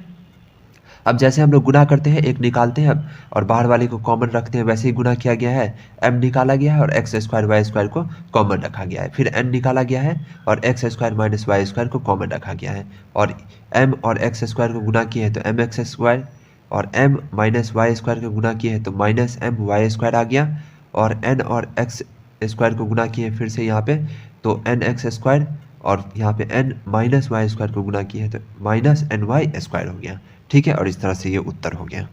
अब जैसे हम लोग गुना करते हैं, एक निकालते हैं और बाहर वाले को कॉमन रखते हैं, वैसे ही गुना किया गया है। m निकाला गया है और x² y² को कॉमन रखा गया है। फिर n निकाला गया है और x² - y² को कॉमन रखा गया है, और m और x² को गुना किए हैं तो mx², और m - y² को गुना किए हैं तो -my² आ गया, और n और x² को गुना किए फिर से यहाँ पे तो nx², और यहाँ पे n - y² को गुना किए हैं तो -ny² हो गया। ठीक है, और इस तरह से ये उत्तर हो गया।